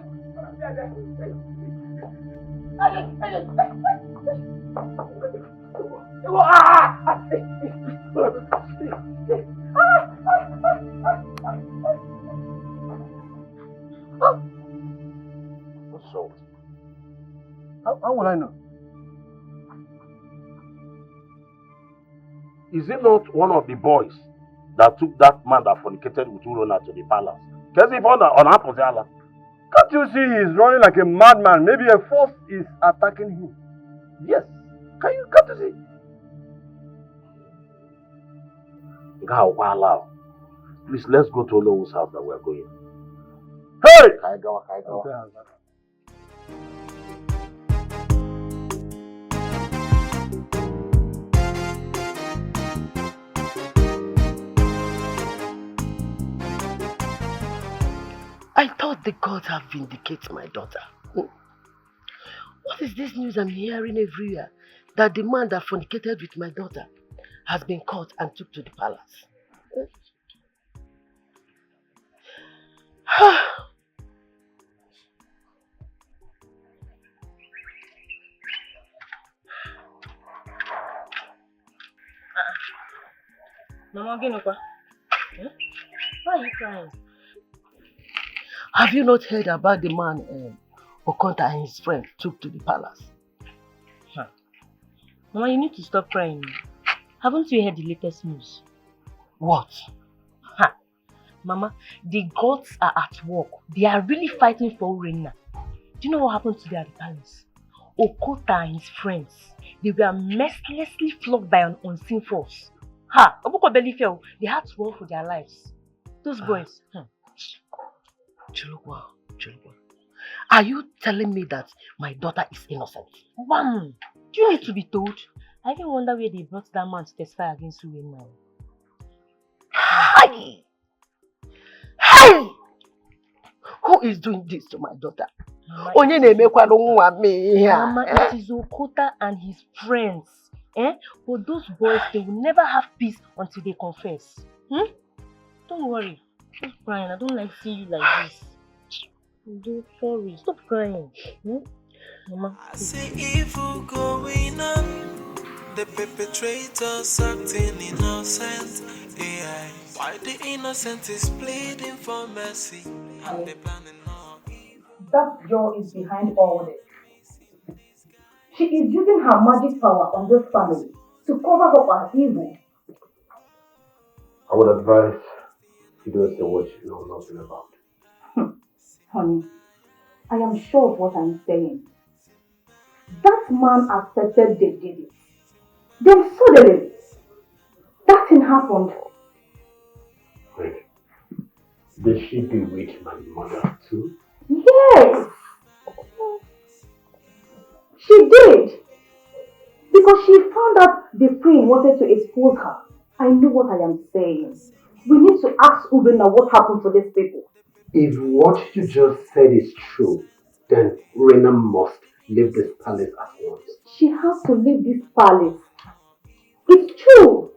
What's wrong? How will I know? Is it not one of the boys that took that man that fornicated with Urenenda to the palace? Can't you see he's running like a madman? Maybe a force is attacking him. Yes. Can't you see? Please, let's go to Onowu's house that we're going. Hey! I thought the gods have vindicated my daughter. What is this news I'm hearing everywhere? That the man that fornicated with my daughter has been caught and took to the palace. Mama, why are you crying? Have you not heard about the man Okonta and his friend took to the palace? Mama, you need to stop crying. Haven't you heard the latest news? What? Mama, the gods are at work. They are really fighting for Urenenda. Do you know what happened today at the palace? Okonta and his friends, they were mercilessly flogged by an unseen force. They had to run for their lives. Those boys. Chilukwa. Are you telling me that my daughter is innocent? Mom, do you need to be told? I even wonder where they brought that man to testify against Urenenda. Hey! Who is doing this to my daughter? Mama, it is Okonta and his friends. But those boys, they will never have peace until they confess. Don't worry. Stop crying. I don't like seeing you like this. Sorry. Stop crying. Mama. I see evil going on. The perpetrators acting innocent. AI. Why the innocent is pleading for mercy? And they planning all evil. That girl is behind all this. She is using her magic power on this family to cover up her evil. I would advise you don't say what you know nothing about. Honey, I am sure of what I'm saying. That man accepted they did it. Then suddenly, that thing happened. Wait, Did she bewitch my mother too? Yes! She did! Because she found out the queen wanted to expose her. I know what I am saying. We need to ask Urenenda what happened to these people. If what you just said is true, then Rena must leave this palace at once. She has to leave this palace. It's true!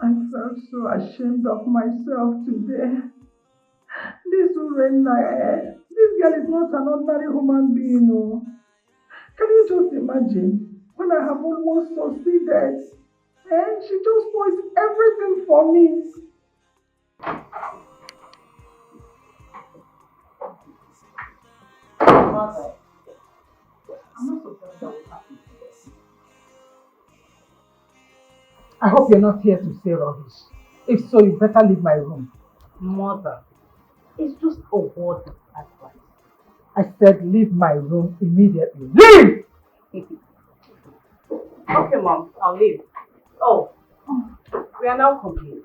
I felt so ashamed of myself today. This Urenenda, this girl is not an ordinary human being. No. Can you just imagine when I have almost succeeded? And she just spoils everything for me. Mother, I'm not surprised that what happened today. I hope you're not here to say rubbish. If so, you better leave my room. Mother, it's just a word of advice. I said leave my room immediately. Leave! Okay, Mom, I'll leave. Oh, we are now complete.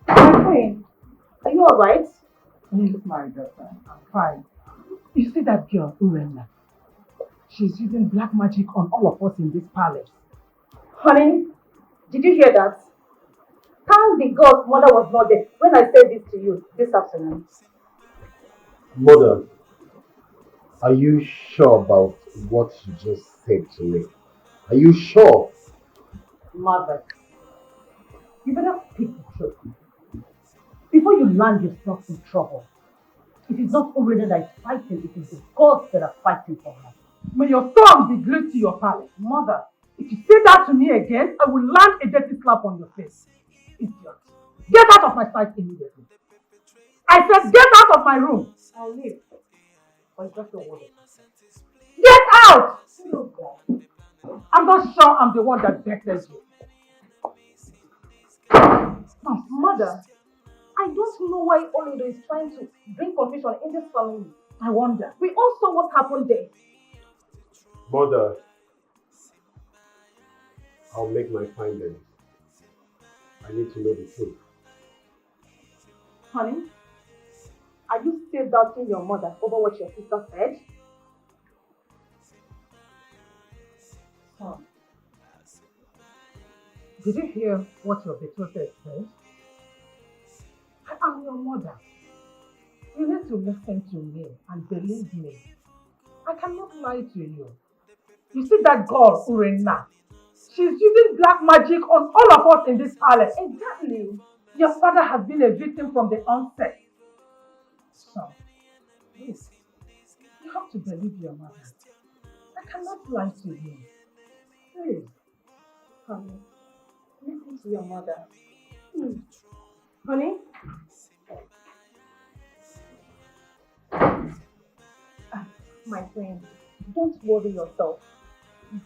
My queen, are you alright? Yes, my daughter. I'm fine. You see that girl, Urenenda? She's using black magic on all of us in this palace. Honey, did you hear that? Thank the God mother was not there when I said this to you this afternoon. Mother, are you sure about what you just said to me? Are you sure? Mother, you better speak the truth before you land yourself in trouble. It is not Urenenda that is fighting, it is the gods that are fighting for her. May your tongue be glued to your palate. Mother, if you say that to me again, I will land a dirty slap on your face. Idiot. Get out of my sight immediately. I said get out of my room. I'll leave. Or it's just a word. Get out! I'm not sure I'm the one that betted you. Mother, I don't know why Olido is trying to bring confusion in this family. I wonder. We all saw what happened there. Mother, I'll make my findings. I need to know the truth. Honey, are you still doubting your mother over what your sister said? Son, did you hear what your betrothed said? I am your mother. You need to listen to me and believe me. I cannot lie to you. You see that girl, Urenenda? She's using black magic on all of us in this palace. Exactly. Your father has been a victim from the onset. So, please, you have to believe your mother. I cannot lie to you. Please. Honey, listen to your mother. Honey? My friend, don't worry yourself.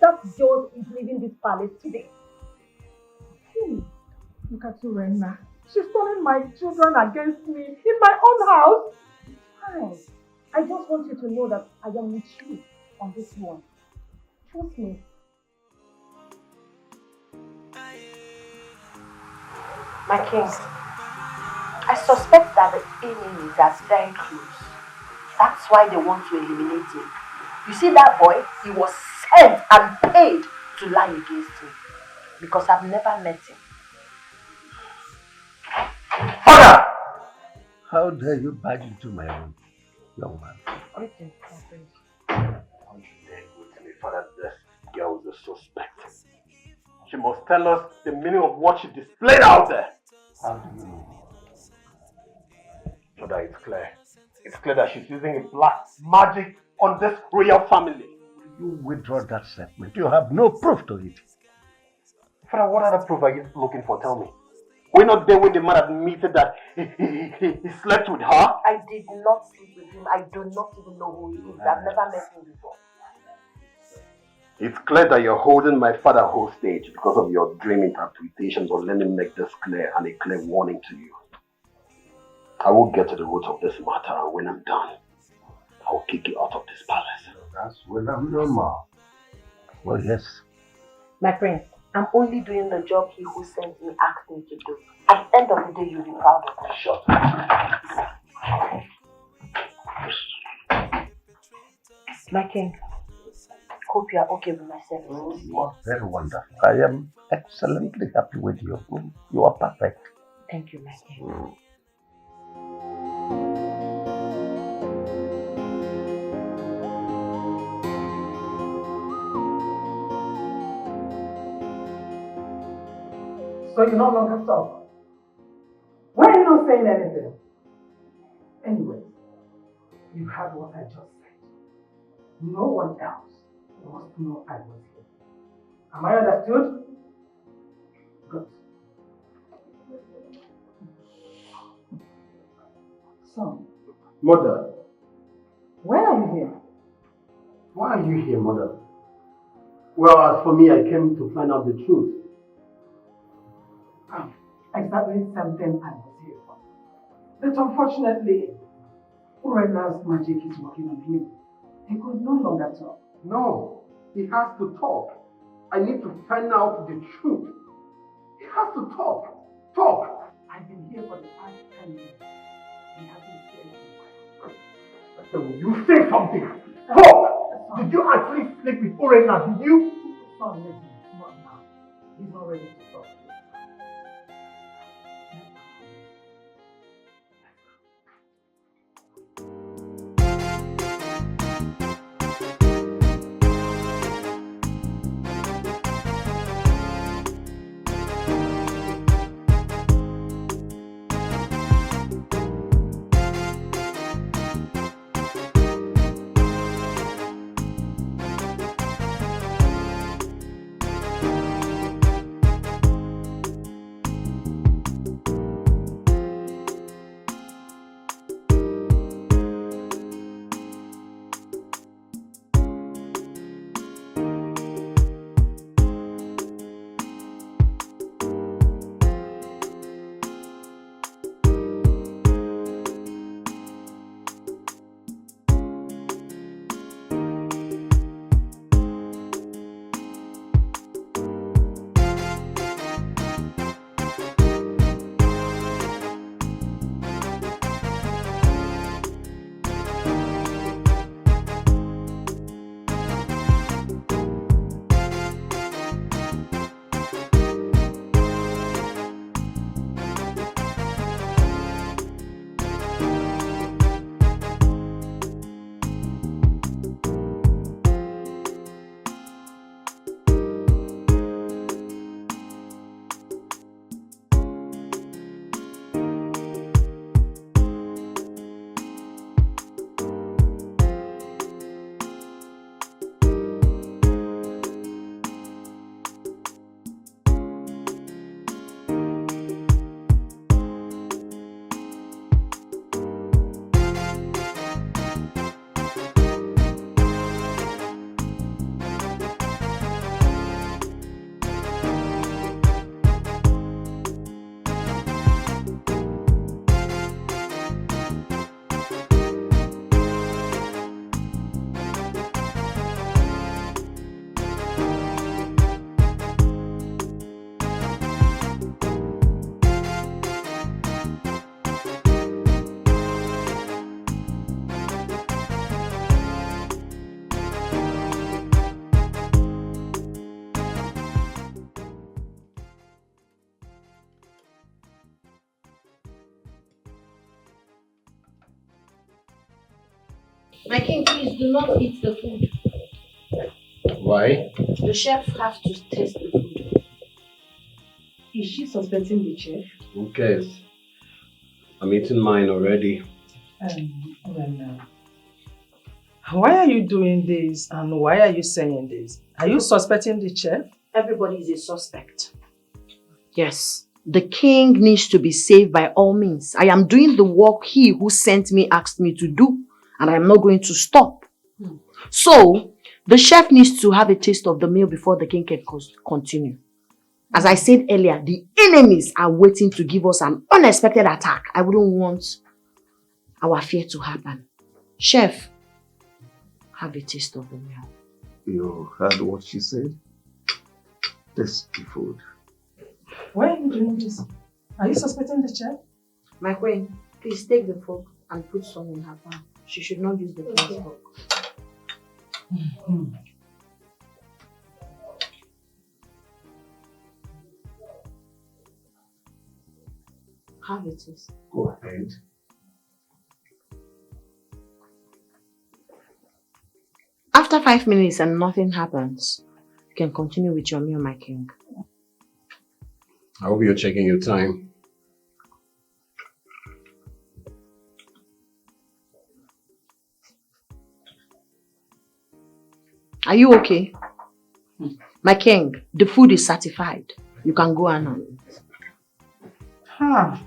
That girl is leaving this palace today. Look at Urenenda. She's turning my children against me in my own house. Fine. I just want you to know that I am with you on this one. Trust me. My king, I suspect that the enemies are very close. That's why they want to eliminate him. You see that boy? He was sent and paid to lie against him. Because I've never met him. Father! How dare you barge into my room, young man? Greetings, my friend. How you dare go to me, Father? This girl is a suspect. She must tell us the meaning of what she displayed out there. How do you know? Father, it's clear. It's clear that she's using a black magic on this royal family. You withdraw that statement. You have no proof to it. Father, what other proof are you looking for? Tell me. We're not there when the man admitted that he slept with her? I did not sleep with him. I do not even know who he is. I've never met him before. It's clear that you're holding my father hostage because of your dream interpretations, but let me make this clear and a clear warning to you. I will get to the root of this matter, and when I'm done, I will kick you out of this palace. That's when I'm normal. Well, yes. My friend, I'm only doing the job he who sent me asked me to do. At the end of the day, you'll be proud of me. Sure. My king, hope you are okay with my services. You are very wonderful. I am excellently happy with you. You are perfect. Thank you, my king. So you no longer talk. Why are you not saying anything? Anyway, you heard what I just said. No one else must know I was here. Am I understood? Good. Son. Mother. Why are you here? Why are you here, Mother? Well, as for me, I came to find out the truth. Exactly something I was here for. But unfortunately, Urenda's magic is working on him. He could no longer talk. No, he has to talk. I need to find out the truth. He has to talk. Talk. I've been here for the past 10 years. He hasn't said a word. You say something. Talk. Did you actually sleep with Urenda? Did you? Son, listen. Not now. He's not ready to talk. My king, please do not eat the food. Why? The chef has to taste the food. Is she suspecting the chef? Who cares? I'm eating mine already. Why are you doing this and why are you saying this? Are you suspecting the chef? Everybody is a suspect. Yes. The king needs to be saved by all means. I am doing the work he who sent me asked me to do, and I am not going to stop. So, the chef needs to have a taste of the meal before the king can continue. As I said earlier, the enemies are waiting to give us an unexpected attack. I wouldn't want our fear to happen. Chef, have a taste of the meal. You heard what she said? tasty food. Why are you doing this? Are you suspecting the chef? My queen, please take the fork and put some in her pan. She should not use the king's fork. Have it, please. Go ahead. After 5 minutes and nothing happens, you can continue with your meal, my king. I hope you're checking your time. Are you okay? My king, the food is certified. You can go and Huh.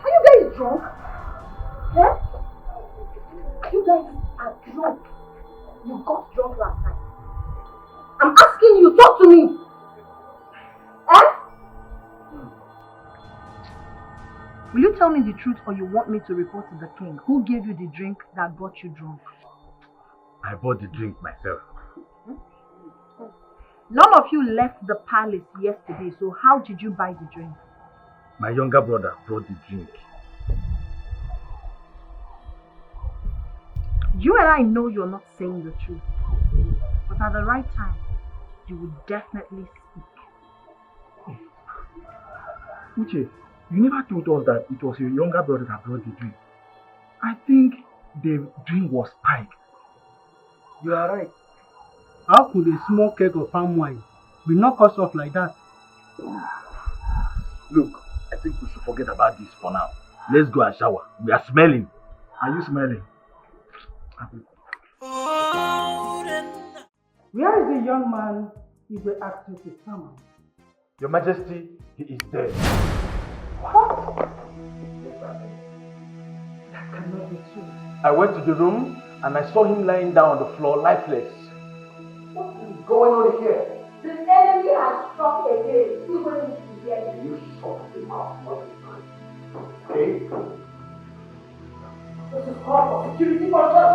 Are you guys drunk? Yeah? You guys are drunk. You got drunk last night. I'm asking you, talk to me. Eh? Will you tell me the truth or you want me to report to the king? Who gave you the drink that got you drunk? I bought the drink myself. None of you left the palace yesterday, so how did you buy the drink? My younger brother brought the drink. You and I know you're not saying the truth, but at the right time, you will definitely speak. Uche, you never told us that it was your younger brother that brought the drink. I think the drink was spiked. You are right. How could a small keg of palm wine be knock us off like that? Look, I think we should forget about this for now. Let's go and shower. We are smelling. Are you smelling? Where is the young man Igwe asked you to summon? Your Majesty, he is dead. What? That cannot be true. I went to the room and I saw him lying down on the floor lifeless. What is going on here? The enemy has struck again. People need to hear you. You shut him up. Okay? This is called for security for just